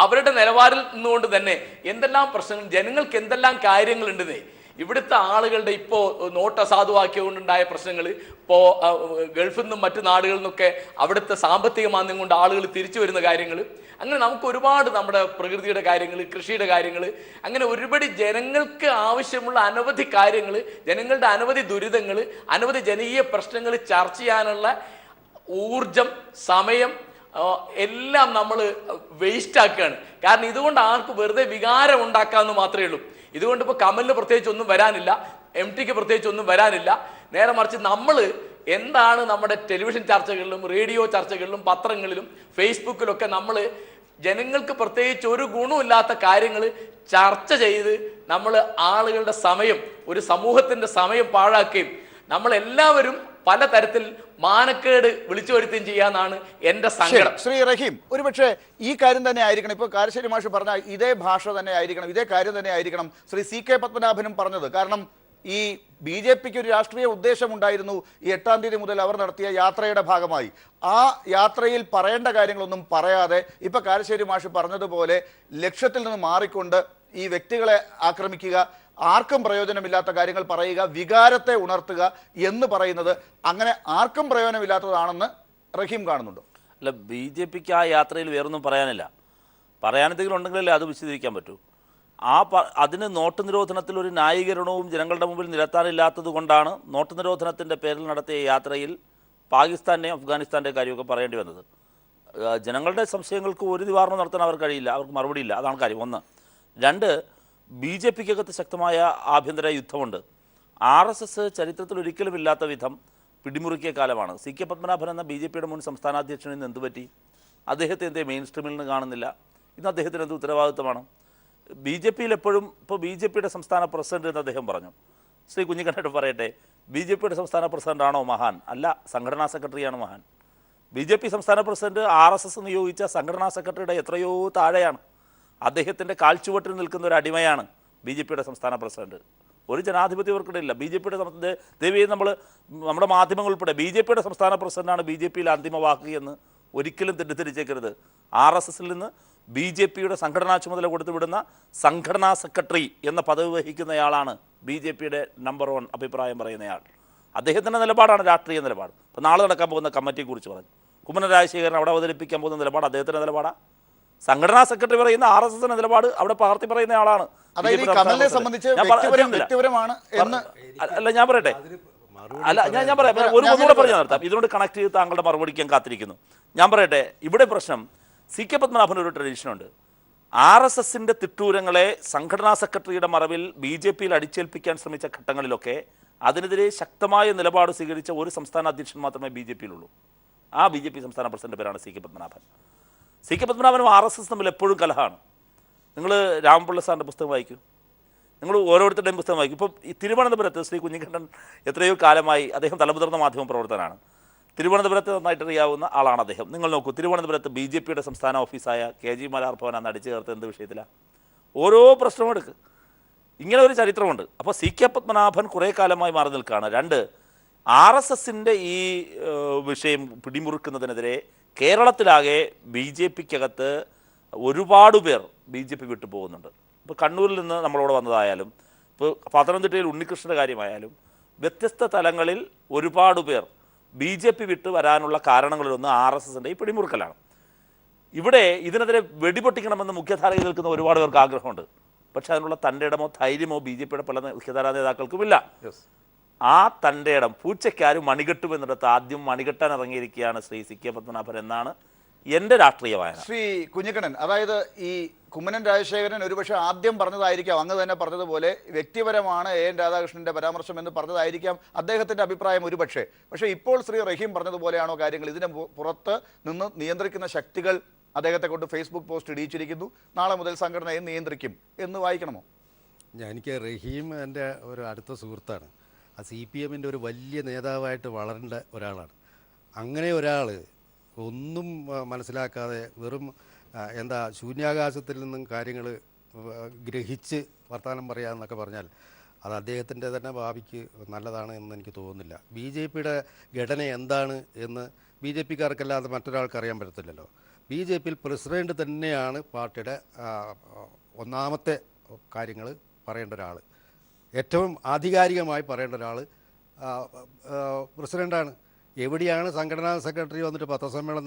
അവരുടെ നിലവാരിൽ നിന്നുകൊണ്ട് തന്നെ എന്തെല്ലാം പ്രശ്നങ്ങൾ, ജനങ്ങൾക്ക് എന്തെല്ലാം കാര്യങ്ങളുണ്ടെന്നേ. ഇവിടുത്തെ ആളുകളുടെ ഇപ്പോൾ നോട്ട് അസാധുവാക്കിയതുകൊണ്ടുണ്ടായ പ്രശ്നങ്ങൾ, ഇപ്പോൾ ഗൾഫിൽ നിന്നും മറ്റു നാടുകളിൽ നിന്നൊക്കെ അവിടുത്തെ സാമ്പത്തിക മാന്ദ്യം കൊണ്ട് ആളുകൾ തിരിച്ചു വരുന്ന കാര്യങ്ങൾ, അങ്ങനെ നമുക്ക് ഒരുപാട് നമ്മുടെ പ്രകൃതിയുടെ കാര്യങ്ങൾ, കൃഷിയുടെ കാര്യങ്ങൾ, അങ്ങനെ ഒരുപാട് ജനങ്ങൾക്ക് ആവശ്യമുള്ള അനവധി കാര്യങ്ങൾ, ജനങ്ങളുടെ അനവധി ദുരിതങ്ങൾ, അനവധി ജനകീയ പ്രശ്നങ്ങൾ ചർച്ച ചെയ്യാനുള്ള ഊർജം, സമയം എല്ലാം നമ്മൾ വേസ്റ്റ് ആക്കുകയാണ്. കാരണം ഇതുകൊണ്ട് ആർക്ക് വെറുതെ വികാരം ഉണ്ടാക്കാമെന്ന് മാത്രമേ ഉള്ളൂ. ഇതുകൊണ്ട് ഇപ്പോൾ കമലിന് പ്രത്യേകിച്ച് ഒന്നും വരാനില്ല, MTക്ക് പ്രത്യേകിച്ച് ഒന്നും വരാനില്ല. നേരെ മറിച്ച് നമ്മൾ എന്താണ് നമ്മുടെ ടെലിവിഷൻ ചർച്ചകളിലും റേഡിയോ ചർച്ചകളിലും പത്രങ്ങളിലും ഫേസ്ബുക്കിലൊക്കെ നമ്മൾ ജനങ്ങൾക്ക് പ്രത്യേകിച്ച് ഒരു ഗുണമില്ലാത്ത കാര്യങ്ങൾ ചർച്ച ചെയ്ത് നമ്മൾ ആളുകളുടെ സമയം, ഒരു സമൂഹത്തിന്റെ സമയം പാഴാക്കുകയും നമ്മളെല്ലാവരും പലതരത്തിൽ മാനക്കേട് വിളിച്ചു വരുത്തുകയും ചെയ്യാന്നാണ് എന്റെ സങ്കടം. ശ്രീ റഹീം, ഒരുപക്ഷെ ഈ കാര്യം തന്നെ ആയിരിക്കണം ഇപ്പോൾ കാരശ്ശേരി മാഷ് പറഞ്ഞ ഇതേ ഭാഷ തന്നെ ആയിരിക്കണം, ഇതേ കാര്യം തന്നെ ആയിരിക്കണം ശ്രീ CK പത്മനാഭനും പറഞ്ഞത്. കാരണം ഈ BJPക്ക് ഒരു രാഷ്ട്രീയ ഉദ്ദേശമുണ്ടായിരുന്നു ഈ 8-ാം തീയതി മുതൽ അവർ നടത്തിയ യാത്രയുടെ ഭാഗമായി. ആ യാത്രയിൽ പറയേണ്ട കാര്യങ്ങളൊന്നും പറയാതെ ഇപ്പൊ കാരശ്ശേരി മാഷ് പറഞ്ഞതുപോലെ ലക്ഷ്യത്തിൽ നിന്ന് മാറിക്കൊണ്ട് ഈ വ്യക്തികളെ ആക്രമിക്കുക, ആർക്കും പ്രയോജനമില്ലാത്ത കാര്യങ്ങൾ പറയുക, വികാരത്തെ ഉണർത്തുക എന്ന് പറയുന്നത് അങ്ങനെ ആർക്കും പ്രയോജനമില്ലാത്തതാണെന്ന് റഹീം കാണുന്നുണ്ടോ? അല്ല, BJPക്ക് ആ യാത്രയിൽ വേറൊന്നും പറയാനില്ല. പറയാനെന്തെങ്കിലും ഉണ്ടെങ്കിലല്ലേ അത് വിശദീകരിക്കാൻ പറ്റൂ. അതിന് നോട്ട് നിരോധനത്തിൽ ഒരു ന്യായീകരണവും ജനങ്ങളുടെ മുമ്പിൽ നിരത്താനില്ലാത്തത് കൊണ്ടാണ് നോട്ട് നിരോധനത്തിൻ്റെ പേരിൽ നടത്തിയ യാത്രയിൽ പാകിസ്ഥാൻ്റെയും അഫ്ഗാനിസ്ഥാൻ്റെയും കാര്യമൊക്കെ പറയേണ്ടി വന്നത്. ജനങ്ങളുടെ സംശയങ്ങൾക്ക് ഒരു നിവാരണം നടത്താൻ അവർക്ക് കഴിയില്ല, അവർക്ക് മറുപടിയില്ല. അതാണ് കാര്യം. ഒന്ന്. രണ്ട്, BJPക്കകത്ത് ശക്തമായ ആഭ്യന്തര യുദ്ധമുണ്ട്. RSS ചരിത്രത്തിൽ ഒരിക്കലും ഇല്ലാത്ത വിധം പിടിമുറുക്കിയ കാലമാണ്. CK പത്മനാഭൻ എന്ന BJPയുടെ മുൻ സംസ്ഥാന അധ്യക്ഷന് ഇന്ന് എന്തുപറ്റി? അദ്ദേഹത്തെ എന്തേ മെയിൻ സ്ട്രീമിൽ നിന്ന് കാണുന്നില്ല? ഇന്ന് അദ്ദേഹത്തിന് എന്ത് ഉത്തരവാദിത്തമാണ്? BJPയിൽ എപ്പോഴും ഇപ്പോൾ BJPയുടെ സംസ്ഥാന പ്രസിഡന്റ് എന്ന് അദ്ദേഹം പറഞ്ഞു. ശ്രീ കുഞ്ഞിക്കണ്ണൻ പറയട്ടെ, BJPയുടെ സംസ്ഥാന പ്രസിഡന്റ് ആണോ മഹാൻ? അല്ല, സംഘടനാ സെക്രട്ടറിയാണ് മഹാൻ. BJP സംസ്ഥാന പ്രസിഡന്റ് RSS നിയോഗിച്ച സംഘടനാ സെക്രട്ടറിയുടെ എത്രയോ താഴെയാണ്. അദ്ദേഹത്തിൻ്റെ കാൽച്ചുവട്ടിൽ നിൽക്കുന്ന ഒരു അടിമയാണ് BJPയുടെ സംസ്ഥാന പ്രസിഡന്റ്. ഒരു ജനാധിപത്യവർക്കിടയില്ല. BJPയുടെ ദേവിയെ നമ്മുടെ മാധ്യമങ്ങൾ ഉൾപ്പെടെ BJPയുടെ സംസ്ഥാന പ്രസിഡന്റാണ് BJPയിൽ അന്തിമ വാക്ക് എന്ന് ഒരിക്കലും തെറ്റിദ്ധരിച്ചേക്കരുത്. RSSൽ നിന്ന് BJPയുടെ സംഘടനാ ചുമതല കൊടുത്തു വിടുന്ന സംഘടനാ സെക്രട്ടറി എന്ന പദവി വഹിക്കുന്നയാളാണ് BJPയുടെ നമ്പർ 1 അഭിപ്രായം പറയുന്നയാൾ. അദ്ദേഹത്തിൻ്റെ നിലപാടാണ് രാഷ്ട്രീയ നിലപാട്. ഇപ്പോൾ നാളെ നടക്കാൻ പോകുന്ന കമ്മിറ്റിയെക്കുറിച്ച് പറഞ്ഞു. കുമ്മനം രാജശേഖരൻ അവിടെ അവതരിപ്പിക്കാൻ പോകുന്ന നിലപാട് അദ്ദേഹത്തിൻ്റെ നിലപാടാണ്. സംഘടനാ സെക്രട്ടറി പറയുന്ന RSSന്റെ നിലപാട് അവിടെ പകർത്തി പറയുന്ന ആളാണ്. അല്ല, ഞാൻ പറയട്ടെ, അല്ല ഞാൻ പറയാം, ഒന്നുകൂടെ പറഞ്ഞു നിർത്താം. ഇതിനോട് കണക്ട് ചെയ്ത് താങ്കളുടെ മറുപടിക്ക് ഞാൻ കാത്തിരിക്കുന്നു. ഞാൻ പറയട്ടെ, ഇവിടെ പ്രശ്നം CK പത്മനാഭന് ഒരു ട്രഡീഷനുണ്ട്. RSSന്റെ തിട്ടൂരങ്ങളെ സംഘടനാ സെക്രട്ടറിയുടെ മറവിൽ BJPയിൽ അടിച്ചേൽപ്പിക്കാൻ ശ്രമിച്ച ഘട്ടങ്ങളിലൊക്കെ അതിനെതിരെ ശക്തമായ നിലപാട് സ്വീകരിച്ച ഒരു സംസ്ഥാന അധ്യക്ഷൻ മാത്രമേ BJPയിലുള്ളൂ. ആ BJP സംസ്ഥാന പ്രസിഡന്റ് പേരാണ് CK പത്മനാഭൻ. CK പത്മനാഭനും RSS തമ്മിൽ എപ്പോഴും കലഹമാണ്. നിങ്ങൾ രാമപിള്ള സാറിൻ്റെ പുസ്തകം വായിക്കൂ, നിങ്ങൾ ഓരോരുത്തരുടെയും പുസ്തകം വായിക്കും. ഇപ്പോൾ ഈ തിരുവനന്തപുരത്ത് ശ്രീ കുഞ്ഞിക്കണ്ണൻ എത്രയോ കാലമായി അദ്ദേഹം തലമുതിർന്ന മാധ്യമ പ്രവർത്തനാണ്. തിരുവനന്തപുരത്ത് നന്നായിട്ട് അറിയാവുന്ന ആളാണ് അദ്ദേഹം. നിങ്ങൾ നോക്കൂ, തിരുവനന്തപുരത്ത് BJPയുടെ സംസ്ഥാന ഓഫീസായ KG മലയാർ ഭവൻ അന്ന് അടിച്ചു ചേർത്ത് എന്ത് വിഷയത്തിലാണ്? ഓരോ പ്രശ്നവും എടുക്കുക. ഇങ്ങനെ ഒരു ചരിത്രമുണ്ട്. അപ്പോൾ CK പത്മനാഭൻ കുറേ കാലമായി മാറി നിൽക്കുകയാണ്. രണ്ട്, RSSന്റെ ഈ വിഷയം പിടിമുറുക്കുന്നതിനെതിരെ കേരളത്തിലാകെ BJPക്കകത്ത് ഒരുപാട് പേർ BJP വിട്ടു പോകുന്നുണ്ട്. ഇപ്പോൾ കണ്ണൂരിൽ നിന്ന് നമ്മളോട് വന്നതായാലും, ഇപ്പോൾ പത്തനംതിട്ടയിൽ ഉണ്ണികൃഷ്ണൻ്റെ കാര്യമായാലും, വ്യത്യസ്ത തലങ്ങളിൽ ഒരുപാട് പേർ BJP വിട്ട് വരാനുള്ള കാരണങ്ങളിലൊന്ന് RSSന്റെ ഈ പിടിമുറുക്കലാണ്. ഇവിടെ ഇതിനെതിരെ വെടിപൊട്ടിക്കണമെന്ന് മുഖ്യധാരയിൽ നിൽക്കുന്ന ഒരുപാട് പേർക്ക് ആഗ്രഹമുണ്ട്. പക്ഷെ അതിനുള്ള തൻ്റെ ഇടമോ ധൈര്യമോ BJPയുടെ പല മുഖ്യധാരാ നേതാക്കൾക്കുമില്ല. ആ തൻ്റെ ഇടം പൂച്ചയ്ക്കാരും മണികെട്ടുമെന്നിടത്ത് ആദ്യം മണികെട്ടാൻ ഇറങ്ങിയിരിക്കുകയാണ് ശ്രീ CK പത്മനാഭൻ എന്നാണ് എൻ്റെ രാഷ്ട്രീയ വായന. ശ്രീ കുഞ്ഞിക്കണ്ണൻ, അതായത് ഈ കുമ്മനം രാജശേഖരൻ ഒരുപക്ഷെ ആദ്യം പറഞ്ഞതായിരിക്കാം, അങ്ങ് തന്നെ പറഞ്ഞതുപോലെ വ്യക്തിപരമാണ് AN രാധാകൃഷ്ണന്റെ പരാമർശം എന്ന് പറഞ്ഞതായിരിക്കാം അദ്ദേഹത്തിന്റെ അഭിപ്രായം ഒരുപക്ഷെ. പക്ഷേ ഇപ്പോൾ ശ്രീ റഹീം പറഞ്ഞതുപോലെയാണോ കാര്യങ്ങൾ? ഇതിന് പുറത്ത് നിന്ന് നിയന്ത്രിക്കുന്ന ശക്തികൾ അദ്ദേഹത്തെ കൊണ്ട് ഫേസ്ബുക്ക് പോസ്റ്റ് ഇടിയിച്ചിരിക്കുന്നു, നാളെ മുതൽ സംഘടനയെ നിയന്ത്രിക്കും എന്ന് വായിക്കണമോ? എനിക്ക് റഹീം എൻ്റെ ഒരു അടുത്ത സുഹൃത്താണ്. CPMൻ്റെ ഒരു വലിയ നേതാവായിട്ട് വളരേണ്ട ഒരാളാണ്. അങ്ങനെ ഒരാൾ ഒന്നും മനസ്സിലാക്കാതെ വെറും ശൂന്യാകാശത്തിൽ നിന്നും കാര്യങ്ങൾ ഗ്രഹിച്ച് വർത്തമാനം പറയാമെന്നൊക്കെ പറഞ്ഞാൽ അത് അദ്ദേഹത്തിൻ്റെ തന്നെ ഭാവിക്ക് നല്ലതാണ് എന്ന് എനിക്ക് തോന്നുന്നില്ല. BJPയുടെ ഘടന എന്താണ് എന്ന് BJPക്കാർക്കല്ലാതെ മറ്റൊരാൾക്ക് അറിയാൻ പറ്റത്തില്ലല്ലോ. BJPയിൽ പ്രസിഡന്റ് തന്നെയാണ് പാർട്ടിയുടെ ഒന്നാമത്തെ കാര്യങ്ങൾ പറയേണ്ട ഒരാൾ, ഏറ്റവും ആധികാരികമായി പറയേണ്ട ഒരാൾ പ്രസിഡൻ്റാണ്. എവിടെയാണ് സംഘടനാ സെക്രട്ടറി വന്നിട്ട് പത്രസമ്മേളനം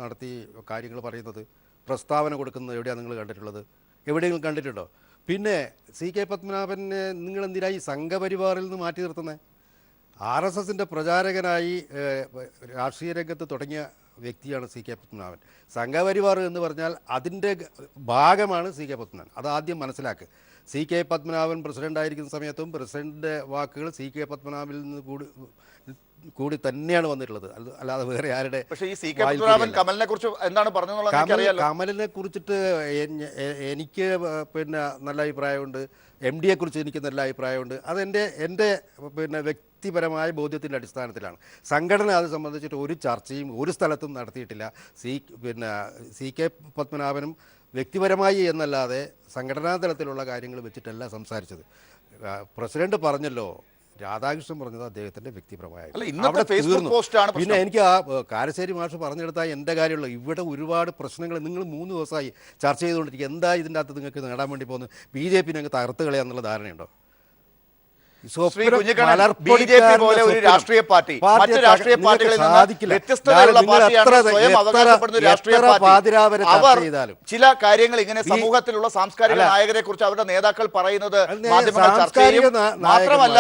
നടത്തി കാര്യങ്ങൾ പറയുന്നത്, പ്രസ്താവന കൊടുക്കുന്നത് എവിടെയാണ് നിങ്ങൾ കണ്ടിട്ടുള്ളത്? എവിടെയെങ്കിലും കണ്ടിട്ടുണ്ടോ? പിന്നെ CK പത്മനാഭനെ നിങ്ങൾ എന്തിനാ ഈ സംഘപരിവാറിൽ നിന്ന് മാറ്റി നിർത്തുന്നത്? RSSൻ്റെ പ്രചാരകനായി രാഷ്ട്രീയ രംഗത്ത് തുടങ്ങിയ വ്യക്തിയാണ് CK പത്മനാഭൻ. സംഘപരിവാർ എന്ന് പറഞ്ഞാൽ അതിൻ്റെ ഭാഗമാണ് CK പത്മനാഭൻ. അതാദ്യം മനസ്സിലാക്കുക. CK പത്മനാഭൻ പ്രസിഡൻ്റായിരിക്കുന്ന സമയത്തും പ്രസിഡൻ്റിൻ്റെ വാക്കുകൾ CK പത്മനാഭനിൽ നിന്ന് കൂടി തന്നെയാണ് വന്നിട്ടുള്ളത്, അല്ലാതെ വേറെ ആരുടെ. പക്ഷേ ഈ CK പത്മനാഭൻ കമലിനെ കുറിച്ച് എന്താണ് പറഞ്ഞത്? കമലിനെ കുറിച്ചിട്ട് എനിക്ക് പിന്നെ നല്ല അഭിപ്രായമുണ്ട്. MDയെ കുറിച്ച് എനിക്ക് നല്ല അഭിപ്രായമുണ്ട്. എൻ്റെ പിന്നെ വ്യക്തിപരമായ ബോധ്യത്തിൻ്റെ അടിസ്ഥാനത്തിലാണ്. സംഘടന അത് സംബന്ധിച്ചിട്ട് ഒരു ചർച്ചയും ഒരു സ്ഥലത്തും നടത്തിയിട്ടില്ല. CK പത്മനാഭനും വ്യക്തിപരമായി എന്നല്ലാതെ സംഘടനാ തലത്തിലുള്ള കാര്യങ്ങൾ വെച്ചിട്ടല്ല സംസാരിച്ചത്. പ്രസിഡന്റ് പറഞ്ഞല്ലോ, രാധാകൃഷ്ണൻ പറഞ്ഞത് അദ്ദേഹത്തിന്റെ വ്യക്തിപരമായ അല്ല, ഇന്നത്തെ അവിടെ ഫേസ്ബുക്ക് തീർന്നു. പോസ്റ്റാണ് പിന്നെ പ്രശ്നം. എനിക്ക് ആ കാരശ്ശേരി മാഷ് പറഞ്ഞെടുത്താൽ എൻ്റെ കാര്യമുള്ളൂ. ഇവിടെ ഒരുപാട് പ്രശ്നങ്ങൾ നിങ്ങൾ 3 ദിവസമായി ചർച്ച ചെയ്തുകൊണ്ടിരിക്കുക. എന്താ ഇതിൻ്റെ അകത്ത് നിങ്ങൾക്ക് നേടാൻ വേണ്ടി പോകുന്നത്? BJP ഞങ്ങൾക്ക് തകർത്ത് കളയാന്നുള്ള ധാരണയുണ്ടോ? ശ്രീ കുഞ്ഞിക്കണ്ണൻ, BJP പോലെ ഒരു രാഷ്ട്രീയ പാർട്ടി മറ്റ് രാഷ്ട്രീയ പാർട്ടികളിൽ നിന്ന് വ്യത്യസ്തതയുള്ള പാർട്ടിയാണ് സ്വയം അവകാശപ്പെടുന്ന രാഷ്ട്രീയ പാർട്ടി. അവർ ചില കാര്യങ്ങൾ ഇങ്ങനെ സമൂഹത്തിലുള്ള സാംസ്കാരിക നായകരെ കുറിച്ച് അവരുടെ നേതാക്കൾ പറയുന്നത് മാധ്യമങ്ങൾ ചർച്ച ചെയ്യും. മാത്രമല്ല,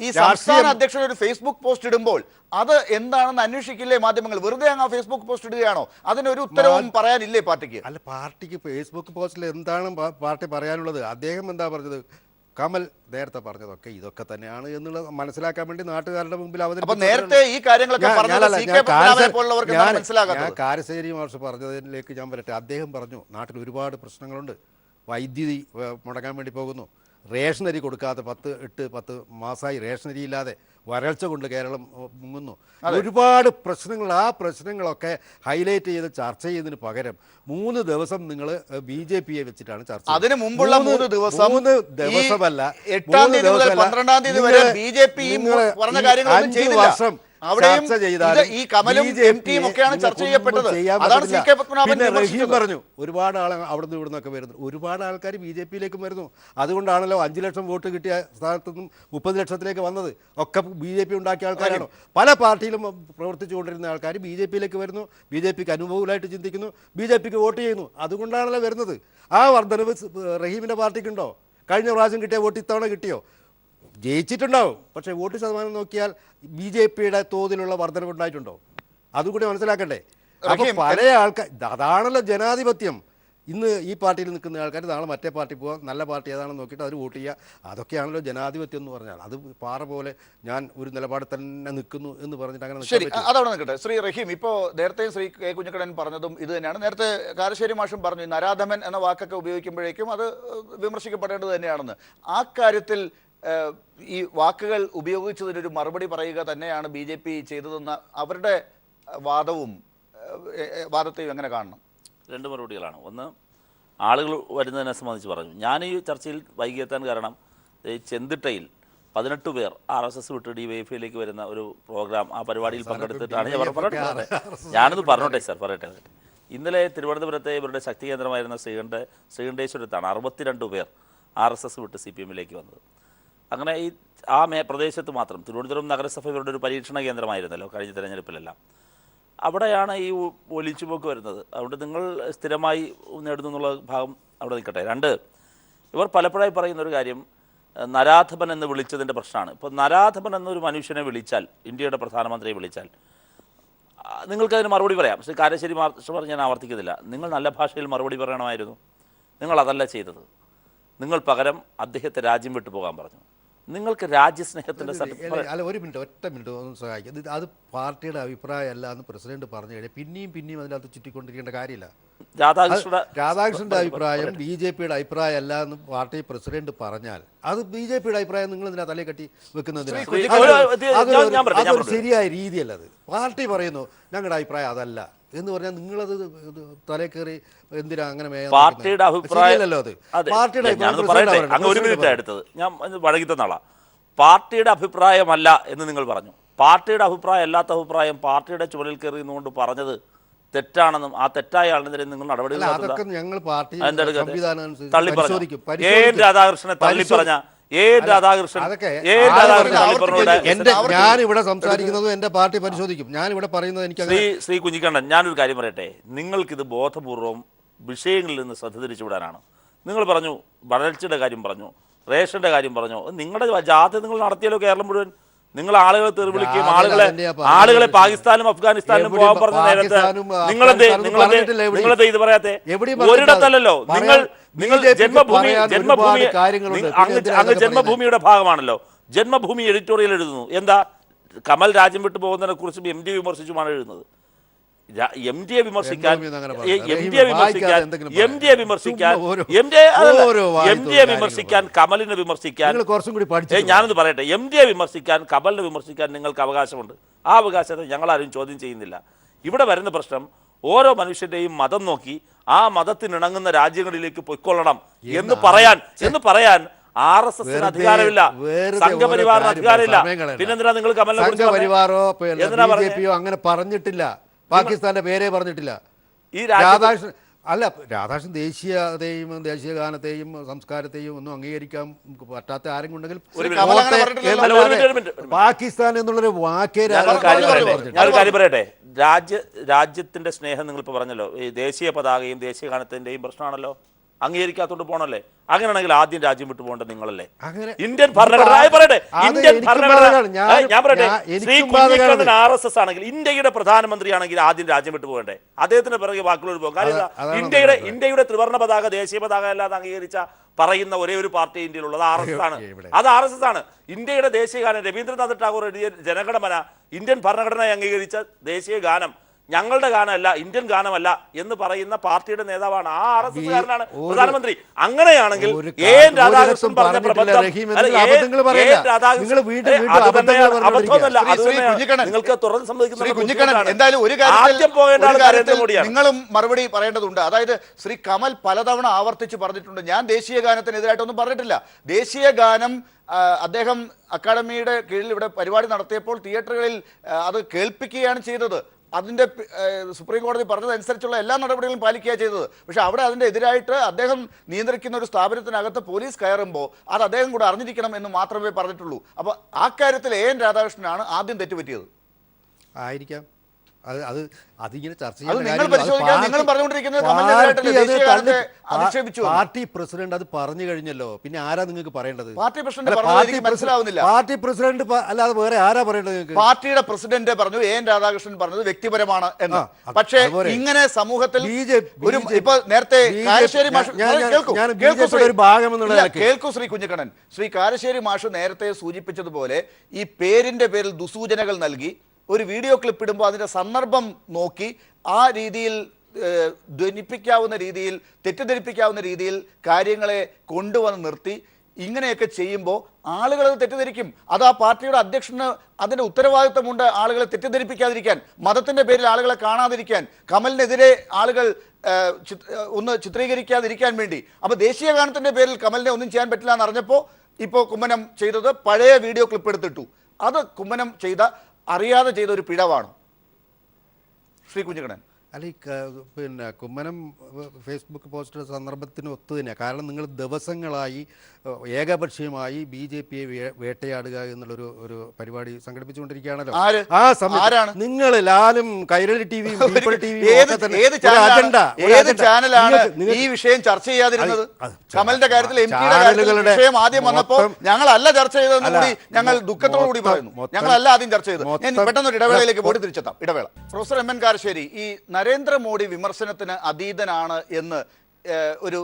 ഈ സംസ്ഥാന അധ്യക്ഷൻ ഒരു ഫേസ്ബുക്ക് പോസ്റ്റ് ഇടുമ്പോൾ അത് എന്താണെന്ന് അന്വേഷിക്കില്ലേ മാധ്യമങ്ങൾ? വെറുതെ അങ്ങ് ഫേസ്ബുക്ക് പോസ്റ്റ് ഇടുകയാണോ? അതിനൊരു ഉത്തരവും പറയാനില്ലേ പാർട്ടിക്ക്? അല്ല, പാർട്ടിക്ക് ഫേസ്ബുക്ക് പോസ്റ്റിൽ എന്താണ് പാർട്ടി പറയാനുള്ളത്? അദ്ദേഹം എന്താ പറഞ്ഞത്? കമൽ നേരത്തെ പറഞ്ഞതൊക്കെ ഇതൊക്കെ തന്നെയാണ് എന്നുള്ളത് മനസ്സിലാക്കാൻ വേണ്ടി നാട്ടുകാരുടെ മുമ്പിൽ നേരത്തെ ഈ കാര്യങ്ങളൊക്കെ ഞാൻ കാരശ്ശേരി മാഷ് പറഞ്ഞതിലേക്ക് ഞാൻ വരട്ടെ. അദ്ദേഹം പറഞ്ഞു നാട്ടിൽ ഒരുപാട് പ്രശ്നങ്ങളുണ്ട്, വൈദ്യുതി മുടങ്ങാൻ വേണ്ടി പോകുന്നു, റേഷനരി കൊടുക്കാതെ 10 മാസമായി റേഷനരി ഇല്ലാതെ വരൾച്ച കൊണ്ട് കേരളം മുങ്ങുന്നു, ഒരുപാട് പ്രശ്നങ്ങൾ. ആ പ്രശ്നങ്ങളൊക്കെ ഹൈലൈറ്റ് ചെയ്ത് ചർച്ച ചെയ്യുന്നതിന് പകരം 3 ദിവസം നിങ്ങൾ BJPയെ വെച്ചിട്ടാണ് ചർച്ച. അതിന് മുമ്പുള്ള 3 ദിവസം 3 ദിവസമല്ല, 8-ാം തീയതി മുതൽ 12-ാം തീയതി വരെ BJP പറഞ്ഞ കാര്യങ്ങളൊന്നും ചെയ്തില്ല. അവിടെയും ഈ കമലും MTയും ഒക്കെയാണ് ചർച്ച ചെയ്യപ്പെട്ടത്. അതാണ് CK പത്മനാഭൻ പറഞ്ഞു. ഒരുപാട് ആൾ അവിടെ നിന്ന് ഇവിടുന്നൊക്കെ വരുന്നു, ഒരുപാട് ആൾക്കാർ BJPയിലേക്കും വരുന്നു. അതുകൊണ്ടാണല്ലോ 5 ലക്ഷം വോട്ട് കിട്ടിയ സ്ഥാനത്തു നിന്നും 30 ലക്ഷത്തിലേക്ക് വന്നത്. ഒക്കെ BJP ഉണ്ടാക്കിയ ആൾക്കാരാണ്. പല പാർട്ടിയിലും പ്രവർത്തിച്ചുകൊണ്ടിരുന്ന ആൾക്കാർ BJPയിലേക്ക് വരുന്നു, BJPക്ക് അനുകൂലമായിട്ട് ചിന്തിക്കുന്നു, BJPക്ക് വോട്ട് ചെയ്യുന്നു. അതുകൊണ്ടാണല്ലോ വരുന്നത്. ആ വർധനവ് റഹീമിൻ്റെ പാർട്ടിക്കുണ്ടോ? കഴിഞ്ഞ പ്രാവശ്യം കിട്ടിയ വോട്ട് ഇത്തവണ കിട്ടിയോ? ജയിച്ചിട്ടുണ്ടാവും, പക്ഷേ വോട്ട് ശതമാനം നോക്കിയാൽ BJPയുടെ തോതിലുള്ള വർധനവ് ഉണ്ടായിട്ടുണ്ടോ? അതുകൂടി മനസ്സിലാക്കണ്ടേ. അപ്പോൾ പല ആൾക്കാർ, അതാണല്ലോ ജനാധിപത്യം. ഇന്ന് ഈ പാർട്ടിയിൽ നിൽക്കുന്ന ആൾക്കാർ നാളെ മറ്റേ പാർട്ടി പോകാം, നല്ല പാർട്ടി ഏതാണെന്ന് നോക്കിയിട്ട് അവർ വോട്ട് ചെയ്യുക. അതൊക്കെയാണല്ലോ ജനാധിപത്യം എന്ന് പറഞ്ഞാൽ. അത് പാറ പോലെ ഞാൻ ഒരു നിലപാട് തന്നെ നിൽക്കുന്നു എന്ന് പറഞ്ഞിട്ട് അങ്ങനെ. ശരി, അതവിടെ നിൽക്കട്ടെ. ശ്രീ റഹീം, ഇപ്പോൾ നേരത്തെ ശ്രീ കെ കുഞ്ഞിക്കണ്ണൻ പറഞ്ഞതും ഇത് തന്നെയാണ്. നേരത്തെ കാരശ്ശേരി മാഷും പറഞ്ഞു നരാധമൻ എന്ന വാക്കൊക്കെ ഉപയോഗിക്കുമ്പോഴേക്കും അത് വിമർശിക്കപ്പെടേണ്ടത് തന്നെയാണെന്ന്. ആ കാര്യത്തിൽ ഈ വാക്കുകൾ ഉപയോഗിച്ചതിനൊരു മറുപടി പറയുക തന്നെയാണ് BJP ചെയ്തതെന്ന അവരുടെ വാദത്തെയും എങ്ങനെ കാണണം? 2 മറുപടികളാണ്. ഒന്ന്, ആളുകൾ വരുന്നതിനെ സംബന്ധിച്ച് പറഞ്ഞു. ഞാൻ ഈ ചർച്ചയിൽ വൈകിയെത്താൻ കാരണം ചെന്തിട്ടയിൽ 18 പേർ RSS വിട്ട് DYFIയിലേക്ക് വരുന്ന ഒരു പ്രോഗ്രാം, ആ പരിപാടിയിൽ പങ്കെടുത്തിട്ടാണ് ഞാൻ പറഞ്ഞത്. ഞാനത് പറഞ്ഞോട്ടെ സാർ, പറയട്ടെ. ഇന്നലെ തിരുവനന്തപുരത്തെ ഇവരുടെ ശക്തി കേന്ദ്രമായിരുന്ന ശ്രീകണ്ഠേശ്വരത്താണ് 62 പേർ RSS വിട്ട് CPMയിലേക്ക് വന്നത്. അങ്ങനെ ആ പ്രദേശത്ത് മാത്രം തിരുവനന്തപുരം നഗരസഭ ഇവരുടെ ഒരു പരീക്ഷണ കേന്ദ്രമായിരുന്നല്ലോ കഴിഞ്ഞ തെരഞ്ഞെടുപ്പിലെല്ലാം. അവിടെയാണ് ഈ ഒലിച്ചുപോക്ക് വരുന്നത്. അതുകൊണ്ട് നിങ്ങൾ സ്ഥിരമായി നേടുന്നു എന്നുള്ള ഭാഗം അവിടെ നിൽക്കട്ടെ. 2, ഇവർ പലപ്പോഴായി പറയുന്നൊരു കാര്യം നരാധമൻ എന്ന് വിളിച്ചതിൻ്റെ പ്രശ്നമാണ്. ഇപ്പോൾ നരാധമൻ എന്നൊരു മനുഷ്യനെ വിളിച്ചാൽ, ഇന്ത്യയുടെ പ്രധാനമന്ത്രിയെ വിളിച്ചാൽ നിങ്ങൾക്കതിന് മറുപടി പറയാം. പക്ഷേ കാരശ്ശേരി മാഷ് ഞാൻ ആവർത്തിക്കുന്നില്ല, നിങ്ങൾ നല്ല ഭാഷയിൽ മറുപടി പറയണമായിരുന്നു. നിങ്ങളതല്ല ചെയ്തത്. നിങ്ങൾ പകരം അദ്ദേഹത്തെ രാജ്യം വിട്ടു പോകാൻ പറഞ്ഞു. നിങ്ങൾക്ക് രാജ്യസ്നേഹത്തിൻ്റെ അല്ല, ഒറ്റ മിനിറ്റ് ഒന്ന് സഹായിക്കും. അത് പാർട്ടിയുടെ അഭിപ്രായമല്ല എന്ന് പ്രസിഡന്റ് പറഞ്ഞു കഴിഞ്ഞാൽ പിന്നെയും അതിനകത്ത് ചുറ്റിക്കൊണ്ടിരിക്കേണ്ട കാര്യമില്ല. രാധാകൃഷ്ണന്റെ അഭിപ്രായം BJPയുടെ അഭിപ്രായമല്ല എന്ന് പാർട്ടി പ്രസിഡന്റ് പറഞ്ഞാൽ അത് BJPയുടെ അഭിപ്രായം നിങ്ങൾ ഇതിനെ തലേ കെട്ടി വെക്കുന്നതിനാണ്. അതൊരു ശരിയായ രീതിയല്ല. അത് പാർട്ടി പറയുന്നു ഞങ്ങളുടെ അഭിപ്രായം അതല്ല എന്ന് പറഞ്ഞാൽ നിങ്ങളത് തലേ കയറി എന്തിനാ അങ്ങനെ? പാർട്ടിയുടെ അഭിപ്രായമല്ലോ അത്. പാർട്ടിയുടെ എടുത്തത് ഞാൻ വഴങ്ങി തന്നാളാ. പാർട്ടിയുടെ അഭിപ്രായമല്ല എന്ന് നിങ്ങൾ പറഞ്ഞു. പാർട്ടിയുടെ അഭിപ്രായം അല്ലാത്ത അഭിപ്രായം പാർട്ടിയുടെ ചുവലിൽ കയറി നിന്നുകൊണ്ട് പറഞ്ഞത് തെറ്റാണെന്നും ആ തെറ്റായ ആളിനെതിരെ നിങ്ങൾ നടപടി രാധാകൃഷ്ണനെ തള്ളി പറഞ്ഞ ഞാൻ ഇവിടെ സംസാരിക്കുന്നതും എന്റെ പാർട്ടി പരിശോധിക്കും. ഞാൻ ഇവിടെ പറയുന്നത് എനിക്ക് ശ്രീ കുഞ്ഞിക്കണ്ണൻ, ഞാനൊരു കാര്യം പറയട്ടെ. നിങ്ങൾക്കിത് ബോധപൂർവം വിഷയങ്ങളിൽ നിന്ന് ശ്രദ്ധ തിരിച്ചുവിടാനാണ്. നിങ്ങൾ പറഞ്ഞു വരൾച്ചയുടെ കാര്യം പറഞ്ഞു, റേഷന്റെ കാര്യം പറഞ്ഞു. നിങ്ങളുടെ ജാഥ നിങ്ങൾ നടത്തിയല്ലോ കേരളം മുഴുവൻ. നിങ്ങൾ ആളുകളെ തെറിവിളിക്കുകയും ആളുകളെ പാകിസ്ഥാനും അഫ്ഗാനിസ്ഥാനിലും പോകാൻ പറഞ്ഞ നേരത്തെ നിങ്ങളെന്താ ഇത് പറയാത്തെ? ഒരിടത്തല്ലോ നിങ്ങൾ ജന്മഭൂമിയുടെ ഭാഗമാണല്ലോ. ജന്മഭൂമി എഡിറ്റോറിയൽ എഴുതുന്നു. എന്താ കമൽ രാജ്യം വിട്ടു പോകുന്നതിനെ കുറിച്ച് MD വിമർശിച്ചുമാണ് എഴുതുന്നത്. MDയെ വിമർശിക്കാൻ കമലിനെ വിമർശിക്കാൻ ഞാനൊന്ന് പറയട്ടെ. MDയെ വിമർശിക്കാൻ കമലിനെ വിമർശിക്കാൻ നിങ്ങൾക്ക് അവകാശമുണ്ട്. ആ അവകാശത്തെ ഞങ്ങളാരും ചോദ്യം ചെയ്യുന്നില്ല. ഇവിടെ വരുന്ന പ്രശ്നം ഓരോ മനുഷ്യന്റെയും മതം നോക്കി ആ മതത്തിനിണങ്ങുന്ന രാജ്യങ്ങളിലേക്ക് പൊയ്ക്കൊള്ളണം എന്ന് പറയാൻ RSS അധികാരമില്ല, സംഘപരിവാറിന് അധികാരമില്ല. പിന്നെന്തിനാ നിങ്ങൾ കമലിനെ കുറിച്ച് സംഘപരിവാറോ എന്തിനാ പറഞ്ഞേ? BJP അങ്ങനെ പറഞ്ഞിട്ടില്ല. പാകിസ്ഥാന്റെ പേരേ പറഞ്ഞിട്ടില്ല. ഈ രാജ്യത്ത് രാധാകൃഷ്ണൻ അല്ല, രാധാകൃഷ്ണൻ ദേശീയതയും ദേശീയഗാനത്തെയും സംസ്കാരത്തെയും ഒന്നും അംഗീകരിക്കാൻ പറ്റാത്ത ആരെങ്കിലും ഉണ്ടെങ്കിൽ കമൽ അങ്ങനെ പറഞ്ഞിട്ടില്ലല്ലോ. ഒരു മിനിറ്റ്. പാകിസ്ഥാൻ എന്നുള്ളൊരു വാക്കേ ഞാനൊരു കാര്യം പറയട്ടെ, പറഞ്ഞിട്ടില്ല. ഞാനൊരു കാര്യം പറയട്ടെ. രാജ്യത്തിന്റെ സ്നേഹം നിങ്ങളിപ്പോൾ പറഞ്ഞല്ലോ, ഈ ദേശീയ പതാകയും ദേശീയ ഗാനത്തിന്റെയും പ്രശ്നമാണല്ലോ, അംഗീകരിക്കാത്തോണ്ട് പോകണല്ലേ? അങ്ങനെയാണെങ്കിൽ ആദ്യം രാജ്യം വിട്ടു പോകേണ്ടത് നിങ്ങളല്ലേ? അങ്ങനെ ഇന്ത്യൻ ഭരണഘടന പറയട്ടെ, ഇന്ത്യൻ ഭരണഘടന ഞാൻ പറയട്ടെ, ശ്രീ കുഞ്ഞിക്കണ്ണൻ RSS ആണെങ്കിൽ ഇന്ത്യയുടെ പ്രധാനമന്ത്രിയാണെങ്കിൽ ആദ്യം രാജ്യം വിട്ടു പോകണ്ടേ? അദ്ദേഹത്തിന് പിറകെ ബാക്കിയുള്ളവർ പോകും. കാര്യം ഇന്ത്യയുടെ ത്രിവർണ്ണ പതാക ദേശീയ പതാക അല്ലാതെ അംഗീകരിച്ച പറയുന്ന ഒരേ ഒരു പാർട്ടി ഇന്ത്യയിലുള്ളത് RSS ആണ്. അത് RSS ആണ്. ഇന്ത്യയുടെ ദേശീയ ഗാനം രവീന്ദ്രനാഥ് ടാഗോർ എഴുതിയ ജനഗണമന ഇന്ത്യൻ ഭരണഘടന അംഗീകരിച്ച ദേശീയ ഗാനം ഞങ്ങളുടെ ഗാനമല്ല, ഇന്ത്യൻ ഗാനമല്ല എന്ന് പറയുന്ന പാർട്ടിയുടെ നേതാവാണ്. ആ RSS കാരനാണ് പ്രധാനമന്ത്രി. അങ്ങനെയാണെങ്കിൽ രാധാകൃഷ്ണൻ പറഞ്ഞ പ്രബന്ധം നിങ്ങൾക്ക് തുറന്ന് സമ്മതിക്കുന്ന എന്തായാലും ഒരു കാര്യത്തിൽ നിങ്ങളും മറുപടി പറയേണ്ടതുണ്ട്. അതായത് ശ്രീ കമൽ പലതവണ ആവർത്തിച്ച് പറഞ്ഞിട്ടുണ്ട്, ഞാൻ ദേശീയ ഗാനത്തിനെതിരായിട്ടൊന്നും പറഞ്ഞിട്ടില്ല. ദേശീയ ഗാനം അദ്ദേഹം അക്കാദമിയുടെ കീഴിൽ ഇവിടെ പരിപാടി നടത്തിയപ്പോൾ തിയേറ്ററുകളിൽ അത് കേൾപ്പിക്കുകയാണ് ചെയ്തത്. അതിൻ്റെ സുപ്രീം കോടതി പറഞ്ഞതനുസരിച്ചുള്ള എല്ലാ നടപടികളും പാലിക്കുകയാണ് ചെയ്തത്. പക്ഷെ അവിടെ അതിൻ്റെ എതിരായിട്ട് അദ്ദേഹം നിയന്ത്രിക്കുന്ന ഒരു സ്ഥാപനത്തിനകത്ത് പോലീസ് കയറുമ്പോൾ അത് അദ്ദേഹം കൂടെ അറിഞ്ഞിരിക്കണം എന്ന് മാത്രമേ പറഞ്ഞിട്ടുള്ളൂ. അപ്പോൾ ആ കാര്യത്തിൽ AN രാധാകൃഷ്ണനാണ് ആദ്യം തെറ്റുപറ്റിയത്. ആയിരിക്കാം. അതിങ്ങനെ ചർച്ച പാർട്ടി പ്രസിഡന്റ് അത് പറഞ്ഞു കഴിഞ്ഞല്ലോ, പിന്നെ ആരാ നിങ്ങൾക്ക് പറയേണ്ടത്? പാർട്ടി പ്രസിഡന്റ് മനസ്സിലാവുന്നില്ല. പാർട്ടി പ്രസിഡന്റ് അല്ലാതെ വേറെ ആരാ പറയേണ്ടത് നിങ്ങൾക്ക്? പാർട്ടിയുടെ പ്രസിഡന്റ് പറഞ്ഞു, AN രാധാകൃഷ്ണൻ പറഞ്ഞത് വ്യക്തിപരമാണ് എന്ന്. പക്ഷേ ഇങ്ങനെ സമൂഹത്തിൽ ഇപ്പൊ നേരത്തെ കാരശ്ശേരി മാഷ് കേൾക്കൂ ശ്രീ കുഞ്ഞിക്കണ്ണൻ, ശ്രീ കാരശ്ശേരി മാഷ് നേരത്തെ സൂചിപ്പിച്ചതുപോലെ ഈ പേരിന്റെ പേരിൽ ദുസൂചനകൾ നൽകി ഒരു വീഡിയോ ക്ലിപ്പ് ഇടുമ്പോൾ അതിൻ്റെ സന്ദർഭം നോക്കി ആ രീതിയിൽ ധ്വനിപ്പിക്കാവുന്ന രീതിയിൽ തെറ്റിദ്ധരിപ്പിക്കാവുന്ന രീതിയിൽ കാര്യങ്ങളെ കൊണ്ടുവന്ന് നിർത്തി ഇങ്ങനെയൊക്കെ ചെയ്യുമ്പോൾ ആളുകൾ അത് തെറ്റിദ്ധരിക്കും. അത് ആ പാർട്ടിയുടെ അധ്യക്ഷന് അതിൻ്റെ ഉത്തരവാദിത്വമുണ്ട്, ആളുകളെ തെറ്റിദ്ധരിപ്പിക്കാതിരിക്കാൻ, മതത്തിൻ്റെ പേരിൽ ആളുകളെ കാണാതിരിക്കാൻ, കമലിനെതിരെ ആളുകൾ ഒന്ന് ചിത്രീകരിക്കാതിരിക്കാൻ വേണ്ടി. അപ്പോൾ ദേശീയ ഗാനത്തിൻ്റെ പേരിൽ കമലിനെ ഒന്നും ചെയ്യാൻ പറ്റില്ല എന്നറിഞ്ഞപ്പോൾ ഇപ്പോൾ കുമ്മനം ചെയ്തത് പഴയ വീഡിയോ ക്ലിപ്പ് എടുത്തിട്ടു. അത് കുമ്മനം അറിയാതെ ചെയ്ത ഒരു പിഴവാണ് ശ്രീ കുഞ്ഞിക്കണ്ണൻ. അല്ല, പിന്നെ കുമ്മനം ഫേസ്ബുക്ക് പോസ്റ്റ് സന്ദർഭത്തിന് ഒത്തു തന്നെയാണ്. കാരണം നിങ്ങൾ ദിവസങ്ങളായി ഏകപക്ഷീയമായി BJPയെ വേട്ടയാടുക എന്നുള്ളൊരു പരിപാടി സംഘടിപ്പിച്ചുകൊണ്ടിരിക്കുകയാണല്ലോ. ആ സമയത്ത് നിങ്ങൾ ലാലും കൈരളി ടിവിയും ഈ വിഷയം ചർച്ച ചെയ്യാതിരുന്നത്? കമലിന്റെ കാര്യത്തിൽ വിഷയം ആദ്യം വന്നപ്പോൾ ഞങ്ങളല്ല ചർച്ച ചെയ്തതെന്ന് കൂടി ഞങ്ങൾ ദുഃഖത്തോടുകൂടി പറയുന്നു. ഞങ്ങളല്ല ആദ്യം ചർച്ച ചെയ്തത്. ഞാൻ പെട്ടെന്നൊരു ഇടവേളയിലേക്ക് പോയി തിരിച്ചെത്താം. ഇടവേള. പ്രൊഫസർ MN കാരശ്ശേരി, ഈ നരേന്ദ്രമോദി വിമർശനത്തിന് അതീതനാണ് എന്ന് ഒരു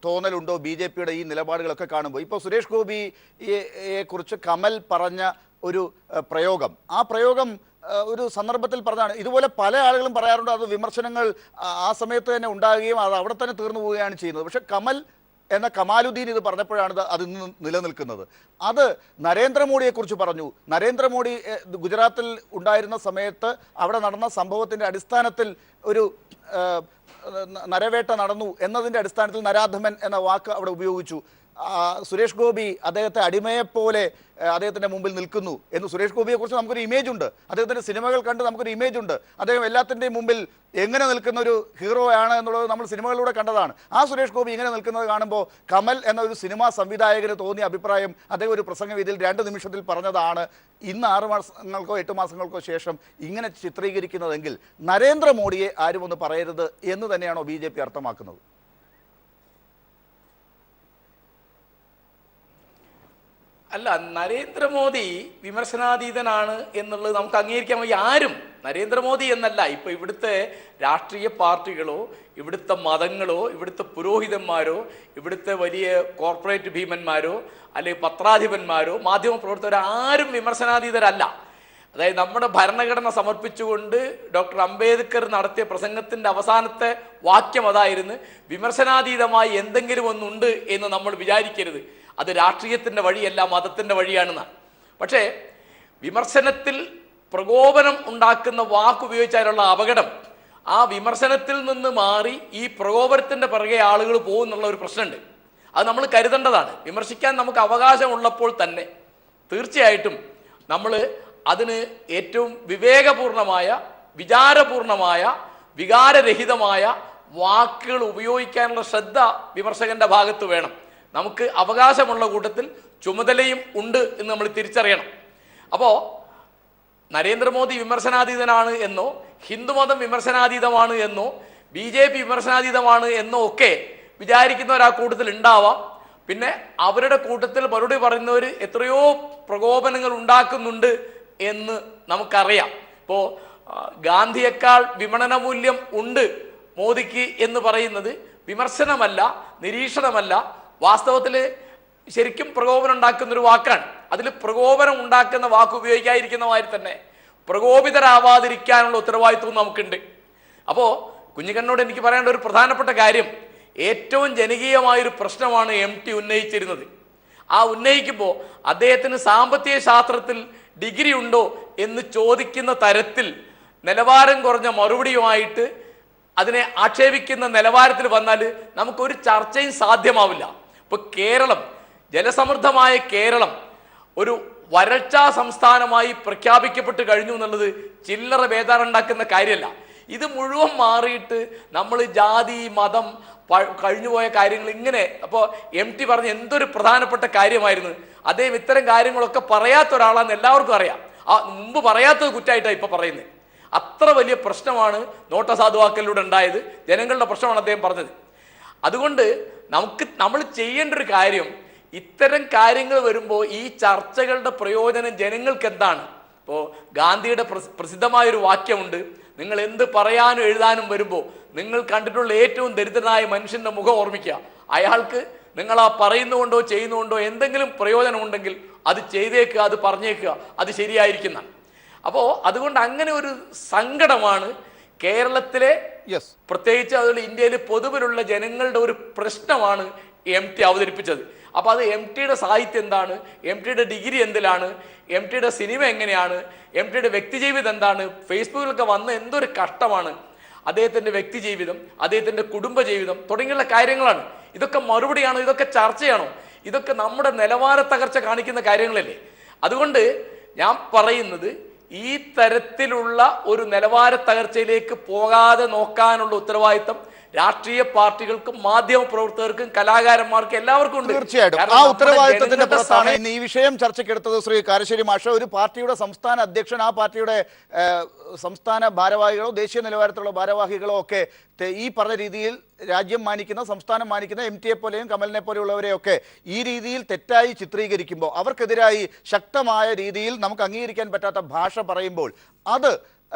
തോന്നലുണ്ടോ BJPയുടെ ഈ നിലപാടുകളൊക്കെ കാണുമ്പോൾ? ഇപ്പോൾ സുരേഷ് ഗോപിയെ കുറിച്ച് കമൽ പറഞ്ഞ ഒരു പ്രയോഗം, ആ പ്രയോഗം ഒരു സന്ദർഭത്തിൽ പറഞ്ഞാണ്. ഇതുപോലെ പല ആളുകളും പറയാറുണ്ട്, അത് വിമർശനങ്ങൾ ആ സമയത്ത് തന്നെ ഉണ്ടാകുകയും അത് അവിടെ തന്നെ തീർന്നു പോവുകയാണ് ചെയ്യുന്നത്. പക്ഷെ കമൽ എന്ന കമാലുദ്ദീൻ ഇത് പറഞ്ഞപ്പോഴാണ് അത് ഇന്ന് നിലനിൽക്കുന്നത്. അത് നരേന്ദ്രമോദിയെക്കുറിച്ച് പറഞ്ഞു. നരേന്ദ്രമോദി ഗുജറാത്തിൽ ഉണ്ടായിരുന്ന സമയത്ത് അവിടെ നടന്ന സംഭവത്തിൻ്റെ അടിസ്ഥാനത്തിൽ ഒരു നരവേട്ട നടന്നു എന്നതിൻ്റെ അടിസ്ഥാനത്തിൽ നരാധമൻ എന്ന വാക്ക് അവിടെ ഉപയോഗിച്ചു. സുരേഷ് ഗോപി അദ്ദേഹത്തെ അടിമയെപ്പോലെ അദ്ദേഹത്തിൻ്റെ മുമ്പിൽ നിൽക്കുന്നു എന്ന് സുരേഷ് ഗോപിയെക്കുറിച്ച് നമുക്കൊരു ഇമേജ് ഉണ്ട്. അദ്ദേഹത്തിൻ്റെ സിനിമകൾ കണ്ട് നമുക്കൊരു ഇമേജ് ഉണ്ട്. അദ്ദേഹം എല്ലാത്തിൻ്റെയും മുമ്പിൽ എങ്ങനെ നിൽക്കുന്ന ഒരു ഹീറോ ആണ് എന്നുള്ളത് നമ്മൾ സിനിമകളിലൂടെ കണ്ടതാണ്. ആ സുരേഷ് ഗോപി ഇങ്ങനെ നിൽക്കുന്നത് കാണുമ്പോൾ കമൽ എന്ന ഒരു സിനിമാ സംവിധായകന് തോന്നിയ അഭിപ്രായം അദ്ദേഹം ഒരു പ്രസംഗവേദിയിൽ 2 നിമിഷത്തിൽ പറഞ്ഞതാണ്. ഇന്ന് 6 മാസങ്ങൾക്കോ 8 മാസങ്ങൾക്കോ ശേഷം ഇങ്ങനെ ചിത്രീകരിക്കുന്നതെങ്കിൽ നരേന്ദ്രമോദിയെ ആരും ഒന്ന് പറയരുത് എന്ന് തന്നെയാണോ BJP അർത്ഥമാക്കുന്നത്? അല്ല, നരേന്ദ്രമോദി വിമർശനാതീതനാണ് എന്നുള്ളത് നമുക്ക് അംഗീകരിക്കാൻ വയ്യ. ആരും നരേന്ദ്രമോദി എന്നല്ല, ഇപ്പൊ ഇവിടുത്തെ രാഷ്ട്രീയ പാർട്ടികളോ ഇവിടുത്തെ മതങ്ങളോ ഇവിടുത്തെ പുരോഹിതന്മാരോ ഇവിടുത്തെ വലിയ കോർപ്പറേറ്റ് ഭീമന്മാരോ അല്ലെങ്കിൽ പത്രാധിപന്മാരോ മാധ്യമപ്രവർത്തകരോ ആരും വിമർശനാതീതരല്ല. അതായത് നമ്മുടെ ഭരണഘടന സമർപ്പിച്ചുകൊണ്ട് ഡോക്ടർ അംബേദ്കർ നടത്തിയ പ്രസംഗത്തിന്റെ അവസാനത്തെ വാക്യം അതായിരുന്നു, വിമർശനാതീതമായി എന്തെങ്കിലും ഒന്നുണ്ട് എന്ന് നമ്മൾ വിചാരിക്കരുത്, അത് രാഷ്ട്രീയത്തിൻ്റെ വഴിയല്ല മതത്തിൻ്റെ വഴിയാണെന്നാണ്. പക്ഷേ വിമർശനത്തിൽ പ്രകോപനം ഉണ്ടാക്കുന്ന വാക്കുപയോഗിച്ചാലുള്ള അപകടം, ആ വിമർശനത്തിൽ നിന്ന് മാറി ഈ പ്രകോപനത്തിൻ്റെ പിറകെ ആളുകൾ പോകുന്നുള്ള ഒരു പ്രശ്നമുണ്ട്. അത് നമ്മൾ കരുതേണ്ടതാണ്. വിമർശിക്കാൻ നമുക്ക് അവകാശമുള്ളപ്പോൾ തന്നെ തീർച്ചയായിട്ടും നമ്മൾ അതിന് ഏറ്റവും വിവേകപൂർണമായ, വിചാരപൂർണമായ, വികാരരഹിതമായ വാക്കുകൾ ഉപയോഗിക്കാനുള്ള ശ്രദ്ധ വിമർശകന്റെ ഭാഗത്ത് വേണം. നമുക്ക് അവകാശമുള്ള കൂട്ടത്തിൽ ചുമതലയും ഉണ്ട് എന്ന് നമ്മൾ തിരിച്ചറിയണം. അപ്പോൾ നരേന്ദ്രമോദി വിമർശനാതീതനാണ് എന്നോ, ഹിന്ദുമതം വിമർശനാതീതമാണ് എന്നോ, BJP വിമർശനാതീതമാണ് എന്നോ ഒക്കെ വിചാരിക്കുന്നവർ ആ കൂട്ടത്തിൽ ഉണ്ടാവാം. പിന്നെ അവരുടെ കൂട്ടത്തിൽ മറുപടി പറയുന്നവർ എത്രയോ പ്രകോപനങ്ങൾ ഉണ്ടാക്കുന്നുണ്ട് എന്ന് നമുക്കറിയാം. ഇപ്പോൾ ഗാന്ധിയേക്കാൾ വിമണന മൂല്യം ഉണ്ട് മോദിക്ക് എന്ന് പറയുന്നത് വിമർശനമല്ല, നിരീക്ഷണമല്ല, വാസ്തവത്തിൽ ശരിക്കും പ്രകോപനം ഉണ്ടാക്കുന്നൊരു വാക്കാണ്. അതിൽ പ്രകോപനം ഉണ്ടാക്കുന്ന വാക്ക് ഉപയോഗിക്കാതിരിക്കുന്ന മാതിരി തന്നെ പ്രകോപിതരാവാതിരിക്കാനുള്ള ഉത്തരവാദിത്വം നമുക്കുണ്ട്. അപ്പോൾ കുഞ്ഞിക്കണ്ണനോട് എനിക്ക് പറയേണ്ട ഒരു പ്രധാനപ്പെട്ട കാര്യം, ഏറ്റവും ജനകീയമായൊരു പ്രശ്നമാണ് MT ഉന്നയിച്ചിരുന്നത്. ആ ഉന്നയിക്കുമ്പോൾ അദ്ദേഹത്തിന് സാമ്പത്തിക ശാസ്ത്രത്തിൽ ഡിഗ്രി ഉണ്ടോ എന്ന് ചോദിക്കുന്ന തരത്തിൽ നിലവാരം കുറഞ്ഞ മറുപടിയുമായിട്ട് അതിനെ ആക്ഷേപിക്കുന്ന നിലവാരത്തിൽ വന്നാൽ നമുക്കൊരു ചർച്ചയും സാധ്യമാവില്ല. ഇപ്പോൾ കേരളം, ജലസമൃദ്ധമായ കേരളം ഒരു വരൾച്ചാ സംസ്ഥാനമായി പ്രഖ്യാപിക്കപ്പെട്ട് കഴിഞ്ഞു എന്നുള്ളത് ചില്ലറ ബേജാറുണ്ടാക്കുന്ന കാര്യമല്ല. ഇത് മുഴുവൻ മാറിയിട്ട് നമ്മൾ ജാതി, മതം, കഴിഞ്ഞുപോയ കാര്യങ്ങൾ ഇങ്ങനെ. അപ്പോൾ MT പറഞ്ഞ എന്തൊരു പ്രധാനപ്പെട്ട കാര്യമായിരുന്നു. അദ്ദേഹം ഇത്തരം കാര്യങ്ങളൊക്കെ പറയാത്ത ഒരാളാണെന്ന് എല്ലാവർക്കും അറിയാം. ആ മുമ്പ് പറയാത്തത് കുറ്റമായിട്ടാണ് ഇപ്പോൾ പറയുന്നത്. അത്ര വലിയ പ്രശ്നമാണ് നോട്ട് അസാധുവാക്കലിലൂടെ ഉണ്ടായത്. ജനങ്ങളുടെ പ്രശ്നമാണ് അദ്ദേഹം പറഞ്ഞത്. അതുകൊണ്ട് നമ്മൾ ചെയ്യേണ്ട ഒരു കാര്യം, ഇത്തരം കാര്യങ്ങൾ വരുമ്പോൾ ഈ ചർച്ചകളുടെ പ്രയോജനം ജനങ്ങൾക്ക് എന്താണ്? ഇപ്പോൾ ഗാന്ധിയുടെ പ്രസിദ്ധമായൊരു വാക്യമുണ്ട്, നിങ്ങൾ എന്ത് പറയാനും എഴുതാനും വരുമ്പോൾ നിങ്ങൾ കണ്ടിട്ടുള്ള ഏറ്റവും ദരിദ്രനായ മനുഷ്യന്റെ മുഖം ഓർമ്മിക്കുക. അയാൾക്ക് നിങ്ങൾ ആ പറയുന്നുകൊണ്ടോ ചെയ്യുന്നുകൊണ്ടോ എന്തെങ്കിലും പ്രയോജനമുണ്ടെങ്കിൽ അത് ചെയ്തേക്കുക, അത് പറഞ്ഞേക്കുക, അത് ശരിയായിരിക്കുന്ന. അപ്പോൾ അതുകൊണ്ട് അങ്ങനെ ഒരു സങ്കടമാണ് കേരളത്തിലെ, പ്രത്യേകിച്ച് അതുപോലെ ഇന്ത്യയിൽ പൊതുവിലുള്ള ജനങ്ങളുടെ ഒരു പ്രശ്നമാണ് MT അവതരിപ്പിച്ചത്. അപ്പോൾ അത് MTയുടെ സാഹിത്യം എന്താണ്, MTയുടെ ഡിഗ്രി എന്തിലാണ്, MTയുടെ സിനിമ എങ്ങനെയാണ്, MTയുടെ വ്യക്തിജീവിതം എന്താണ്, ഫേസ്ബുക്കിലൊക്കെ വന്ന എന്തൊരു കഷ്ടമാണ്, അദ്ദേഹത്തിൻ്റെ വ്യക്തിജീവിതം, അദ്ദേഹത്തിൻ്റെ കുടുംബജീവിതം തുടങ്ങിയുള്ള കാര്യങ്ങളാണ്. ഇതൊക്കെ മറുപടിയാണോ? ഇതൊക്കെ ചർച്ചയാണോ? ഇതൊക്കെ നമ്മുടെ നിലവാര തകർച്ച കാണിക്കുന്ന കാര്യങ്ങളല്ലേ? അതുകൊണ്ട് ഞാൻ പറയുന്നത്, ഈ തരത്തിലുള്ള ഒരു നിലവാര തകർച്ചയിലേക്ക് പോകാതെ നോക്കാനുള്ള ഉത്തരവാദിത്തം രാഷ്ട്രീയ പാർട്ടികൾക്കും മാധ്യമ പ്രവർത്തകർക്കും കലാകാരന്മാർക്കും എല്ലാവർക്കും ഉണ്ട്. തീർച്ചയായിട്ടും ആ ഉത്തരവാദിത്തത്തിന്റെ പുറത്താണ് ഇന്ന് ഈ വിഷയം ചർച്ചയ്ക്കെടുത്തത്. ശ്രീ കാരശ്ശേരി മാഷ്, ഒരു പാർട്ടിയുടെ സംസ്ഥാന അധ്യക്ഷൻ, ആ പാർട്ടിയുടെ സംസ്ഥാന ഭാരവാഹികളോ ദേശീയ നിലവാരത്തിലുള്ള ഭാരവാഹികളോ ഒക്കെ ഈ പറഞ്ഞ രീതിയിൽ രാജ്യം മാനിക്കുന്ന, സംസ്ഥാനം മാനിക്കുന്ന MTയെ പോലെയും കമലിനെ പോലെയുള്ളവരെയൊക്കെ ഈ രീതിയിൽ തെറ്റായി ചിത്രീകരിക്കുമ്പോൾ, അവർക്കെതിരായി ശക്തമായ രീതിയിൽ നമുക്ക് അംഗീകരിക്കാൻ പറ്റാത്ത ഭാഷ പറയുമ്പോൾ അത്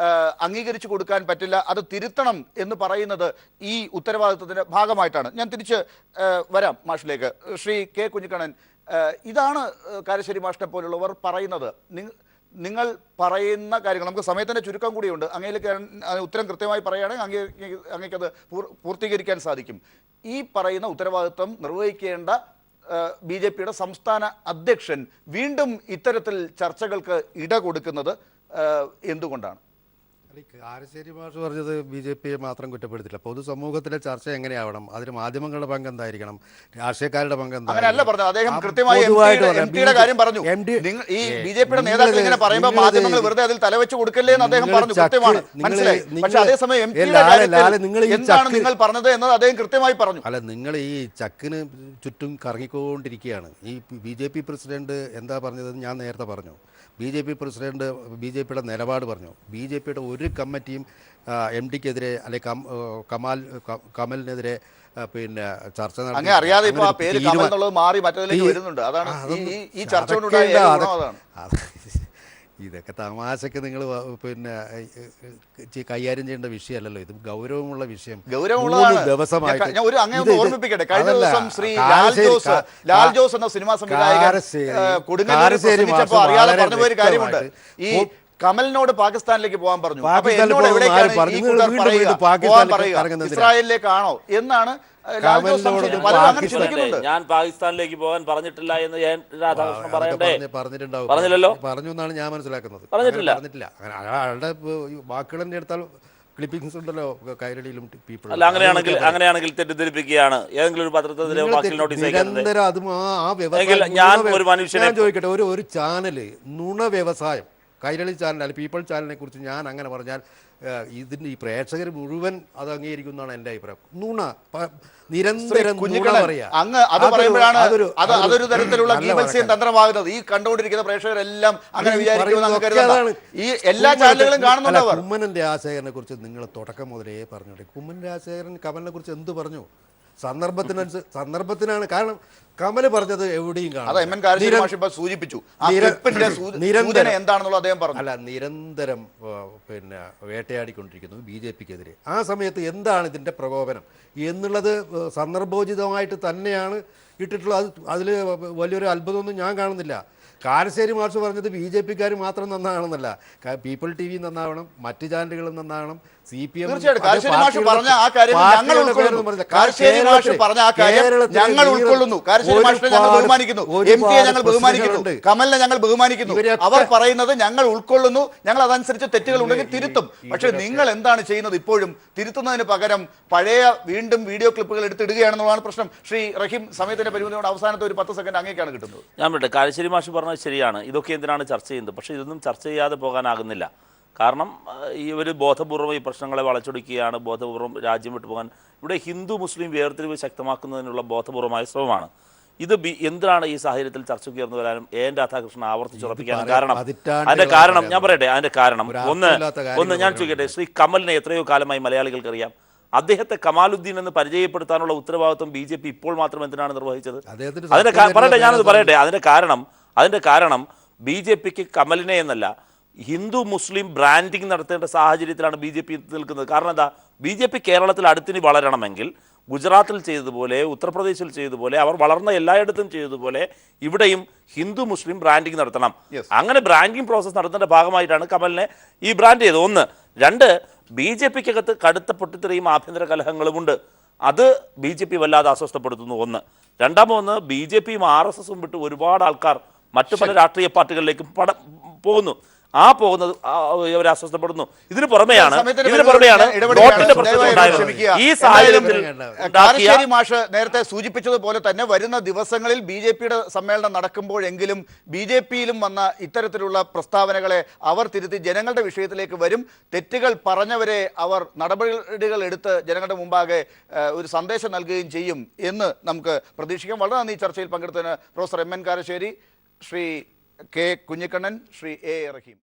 അംഗീകരിച്ചു കൊടുക്കാൻ പറ്റില്ല, അത് തിരുത്തണം എന്ന് പറയുന്നത് ഈ ഉത്തരവാദിത്വത്തിന്റെ ഭാഗമായിട്ടാണ്. ഞാൻ തിരിച്ച് വരാം മാഷിലേക്ക്. ശ്രീ K. കുഞ്ഞിക്കണ്ണൻ, ഇതാണ് കാരശ്ശേരി മാഷിനെ പോലുള്ളവർ പറയുന്നത്. നിങ്ങൾ പറയുന്ന കാര്യങ്ങൾ, നമുക്ക് സമയത്തിൻ്റെ ചുരുക്കം കൂടിയുണ്ട്, അങ്ങയിലേക്ക് ഉത്തരം കൃത്യമായി പറയുകയാണെങ്കിൽ അങ്ങേക്കത് പൂർത്തീകരിക്കാൻ സാധിക്കും. ഈ പറയുന്ന ഉത്തരവാദിത്വം നിർവഹിക്കേണ്ട BJPയുടെ സംസ്ഥാന അധ്യക്ഷൻ വീണ്ടും ഇത്തരത്തിൽ ചർച്ചകൾക്ക് ഇട കൊടുക്കുന്നത് എന്തുകൊണ്ടാണ്? കാരശ്ശേരി മാഷ് പറഞ്ഞത് BJPയെ മാത്രം കുറ്റപ്പെടുത്തില്ല. പൊതുസമൂഹത്തിലെ ചർച്ച എങ്ങനെയാവണം, അതിന് മാധ്യമങ്ങളുടെ പങ്ക് എന്തായിരിക്കണം, രാഷ്ട്രീയക്കാരുടെ പങ്ക് അങ്ങനെയല്ല പറഞ്ഞത്. അദ്ദേഹം കൃത്യമായി MTയുടെ കാര്യം പറഞ്ഞു. ഈ BJPയുടെ നേതാക്കൾ ഇങ്ങനെ പറയുമ്പോൾ മാധ്യമങ്ങൾ വെറുതെ അതിൽ തലവെച്ച് കൊടുക്കല്ലേ എന്ന് അദ്ദേഹം പറഞ്ഞു. കൃത്യമാണ്, മനസ്സിലായി. പക്ഷെ അതേസമയം എന്താണ് നിങ്ങൾ പറഞ്ഞത് എന്നത് അദ്ദേഹം കൃത്യമായി പറഞ്ഞു. അല്ല, നിങ്ങൾ ഈ ചക്കിന് ചുറ്റും കറങ്ങിക്കൊണ്ടിരിക്കുകയാണ്. ഈ BJP പ്രസിഡന്റ് എന്താ പറഞ്ഞതെന്ന് ഞാൻ നേരത്തെ പറഞ്ഞു. BJP പ്രസിഡന്റ് BJPയുടെ നിലപാട് പറഞ്ഞു. BJPയുടെ ഒരു കമ്മിറ്റിയും MTക്കെതിരെ അല്ലെ കമലിനെതിരെ പിന്നെ ചർച്ച നടത്തി. അറിയാതെ ഇപ്പോൾ ആ പേര് കമൽ എന്നുള്ളത് മാറി മറ്റേതിലേക്ക് വരുന്നുണ്ട്. അതാണ് ഈ ചർച്ച കൊണ്ടുണ്ടായ അതാണ്. ഇതൊക്കെ തമാശക്ക് നിങ്ങൾ പിന്നെ കൈകാര്യം ചെയ്യേണ്ട വിഷയമല്ലല്ലോ. ഇത് ഗൗരവമുള്ള വിഷയം. ഗൗരവമുള്ളതാണ്. ദിവസമായിട്ട് ഞാൻ ഓർമ്മിപ്പിക്കട്ടെ, കഴിഞ്ഞ ദിവസം ശ്രീ ലാൽ ജോസ് എന്ന സിനിമാ സംവിധായകൻ കൊടുങ്ങല്ലൂരിൽ പ്രസംഗിച്ചപ്പോൾ അറിയാതെ പറഞ്ഞ ഒരു കാര്യമുണ്ട്. ഈ കമലിനോട് പാകിസ്ഥാനിലേക്ക് പോകാൻ പറഞ്ഞു. അപ്പൊ എന്നോട് എവിടേക്കാണ് ഈ കൂട്ടർ പറയുക, ഇസ്രായേലിലേക്കാണോ എന്നാണ് ഞാൻ പാകിസ്ഥാനിലേക്ക് പോകാൻ പറഞ്ഞിട്ടില്ല എന്ന് രാധാകൃഷ്ണൻ പറയണ്ടേ? പറഞ്ഞില്ലല്ലോ. പറഞ്ഞു എന്നാണ് ഞാൻ മനസ്സിലാക്കുന്നത്. പറഞ്ഞിട്ടില്ല. അയാളുടെ വാക്കുകൾ തന്നെ എടുത്താൽ ക്ലിപ്പിംഗ്സ് ഉണ്ടല്ലോ കൈരളിയിലും പീപ്പിൾ. അല്ല, അങ്ങനെയാണെങ്കിൽ തെറ്റിദ്ധരിപ്പിക്കുകയാണ്. ഏതെങ്കിലും ഒരു പത്രത്തിനെതിരെ വക്കീൽ നോട്ടീസ് അയക്കുന്നത് നിരന്തരം അതും ആ എങ്കിൽ വ്യവസായം ഞാൻ ഒരു മനുഷ്യനെ ഞാൻ ചോദിക്കട്ടെ, ഒരു ചാനല് നുണ വ്യവസായം, കൈരളി ചാനൽ അല്ല പീപ്പിൾ ചാനലിനെ കുറിച്ച് ഞാൻ അങ്ങനെ പറഞ്ഞാൽ ഇതിൻ്റെ ഈ പ്രേക്ഷകർ മുഴുവൻ അത് അംഗീകരിക്കുന്നതാണ് എൻ്റെ അഭിപ്രായം. നുണ നിരന്തരം നുണ പറയാ. അങ്ങ് അത് പറയുമ്പോഴാണ് അതൊരു തരത്തിലുള്ള ഗീബൽസിയൻ തന്ത്രമാകുന്നത്. ഈ കണ്ടുകൊണ്ടിരിക്കുന്ന പ്രേക്ഷകരെല്ലാം അങ്ങനെ വിചാരിക്കുമെന്ന് ഈ എല്ലാ ചാനലുകളും കാണുന്നുണ്ടവർ. കുമ്മനം രാജശേഖരനെ കുറിച്ച് നിങ്ങൾ തുടക്കം മുതലേ പറഞ്ഞോട്ടെ. കുമ്മനം രാജശേഖരൻ കമലിനെ കുറിച്ച് എന്ത് പറഞ്ഞു? സന്ദർഭത്തിനാണ്. കാരണം കമൽ പറഞ്ഞത് എവിടെയും കാണാം. സൂചിപ്പിച്ചു അല്ല, നിരന്തരം പിന്നെ വേട്ടയാടിക്കൊണ്ടിരിക്കുന്നു BJPക്കെതിരെ. ആ സമയത്ത് എന്താണ് ഇതിൻ്റെ പ്രകോപനം എന്നുള്ളത് സന്ദർഭോചിതമായിട്ട് തന്നെയാണ് ഇട്ടിട്ടുള്ളത്. അതിൽ വലിയൊരു അത്ഭുതമൊന്നും ഞാൻ കാണുന്നില്ല. കാരശ്ശേരി മാഷ് പറഞ്ഞത് BJPക്കാർ മാത്രം നന്നാകണമെന്നല്ല, പീപ്പിൾ TV നന്നാവണം, മറ്റ് ചാനലുകളും നന്നാവണം, CPM കമലിനെ ഞങ്ങൾ ബഹുമാനിക്കുന്നു. അവർ പറയുന്നത് ഞങ്ങൾ ഉൾക്കൊള്ളുന്നു, ഞങ്ങൾ അതനുസരിച്ച് തെറ്റുകൾ ഉണ്ടെങ്കിൽ തിരുത്തും. പക്ഷെ നിങ്ങൾ എന്താണ് ചെയ്യുന്നത്? ഇപ്പോഴും തിരുത്തുന്നതിന് പകരം പഴയ വീണ്ടും വീഡിയോ ക്ലിപ്പുകൾ എടുത്തിടുകയാണെന്നുള്ളതാണ് പ്രശ്നം. ശ്രീ റഹീം, സമയത്തിന്റെ പരിമിതിയോട് അവസാനത്തെ ഒരു 10 സെക്കൻഡ് അങ്ങേക്കാണ് കിട്ടുന്നത്. ഞാൻ പറയട്ടെ, കാരശ്ശേരി മാഷ് പറഞ്ഞത് ശരിയാണ്. ഇതൊക്കെ എന്തിനാണ് ചർച്ച ചെയ്യുന്നത്? പക്ഷേ ഇതൊന്നും ചർച്ച ചെയ്യാതെ പോകാനാകുന്നില്ല. കാരണം ഈ ഒരു ബോധപൂർവം ഈ പ്രശ്നങ്ങളെ വളച്ചൊടിക്കുകയാണ്, ബോധപൂർവം രാജ്യം വിട്ടു പോകാൻ. ഇവിടെ ഹിന്ദു മുസ്ലിം വേർതിരിവ് ശക്തമാക്കുന്നതിനുള്ള ബോധപൂർവമായ ശ്രമമാണ് ഇത്. എന്തിനാണ് ഈ സാഹചര്യത്തിൽ ചർച്ചയ്ക്ക് ഉയർന്നു വരാനും എൻ രാധാകൃഷ്ണൻ ആവർത്തിച്ചുറപ്പിക്കാനും കാരണം? അതിന്റെ കാരണം ഞാൻ പറയട്ടെ. അതിന്റെ കാരണം ഒന്ന് ഞാൻ ചോദിക്കട്ടെ, ശ്രീ കമലിനെ എത്രയോ കാലമായി മലയാളികൾക്കറിയാം. അദ്ദേഹത്തെ കമാലുദ്ദീൻ എന്ന് പരിചയപ്പെടുത്താനുള്ള ഉത്തരവാദിത്വം BJP ഇപ്പോൾ മാത്രം എന്തിനാണ് നിർവഹിച്ചത്? പറയട്ടെ, ഞാനത് പറയട്ടെ. അതിന്റെ കാരണം BJPക്ക് കമലിനെ എന്നല്ല, ഹിന്ദു മുസ്ലിം ബ്രാൻഡിങ് നടത്തേണ്ട സാഹചര്യത്തിലാണ് BJP നിൽക്കുന്നത്. കാരണം എന്താ? BJP കേരളത്തിൽ അടുത്തിനി വളരണമെങ്കിൽ ഗുജറാത്തിൽ ചെയ്തതുപോലെ, ഉത്തർപ്രദേശിൽ ചെയ്തതുപോലെ, അവർ വളർന്ന എല്ലായിടത്തും ചെയ്തതുപോലെ ഇവിടെയും ഹിന്ദു മുസ്ലിം ബ്രാൻഡിങ് നടത്തണം. അങ്ങനെ ബ്രാൻഡിങ് പ്രോസസ്സ് നടത്തേണ്ട ഭാഗമായിട്ടാണ് കമലിനെ ഈ ബ്രാൻഡ് ചെയ്തത്. ഒന്ന്. രണ്ട്, BJPക്കകത്ത് കടുത്ത പൊട്ടിത്തെറിയും ആഭ്യന്തര കലഹങ്ങളുമുണ്ട്. അത് BJP വല്ലാതെ അസ്വസ്ഥപ്പെടുത്തുന്നു. ഒന്ന്. രണ്ടാമതൊന്ന്, BJPയും RSSും വിട്ട് ഒരുപാട് ആൾക്കാർ മറ്റു പല രാഷ്ട്രീയ പാർട്ടികളിലേക്കും പോകുന്നു. ആ പോകുന്നത് ഇവരെ അസ്വസ്ഥപ്പെടുന്നു. ഇതിന് പുറമെയാണ് നോട്ടിന്റെ പ്രശ്നം ഉണ്ടായത്. ഈ സാഹചര്യത്തിൽ കാരശ്ശേരി മാഷ് നേരത്തെ സൂചിപ്പിച്ചതുപോലെ തന്നെ വരുന്ന ദിവസങ്ങളിൽ BJPയുടെ സമ്മേളനം നടക്കുമ്പോഴെങ്കിലും BJPയിലും വന്ന ഇത്തരത്തിലുള്ള പ്രസ്താവനകളെ അവർ തിരുത്തി ജനങ്ങളുടെ വിഷയത്തിലേക്ക് വരും. തെറ്റുകൾ പറഞ്ഞവരെ അവർ നടപടികൾ എടുത്ത് ജനങ്ങളുടെ മുമ്പാകെ ഒരു സന്ദേശം നൽകുകയും ചെയ്യും എന്ന് നമുക്ക് പ്രതീക്ഷിക്കാം. വളരെ നന്ദി ചർച്ചയിൽ പങ്കെടുത്തതിന് professor MN Karassery, Shri K. Kunhikannan, Shri A. Rahim.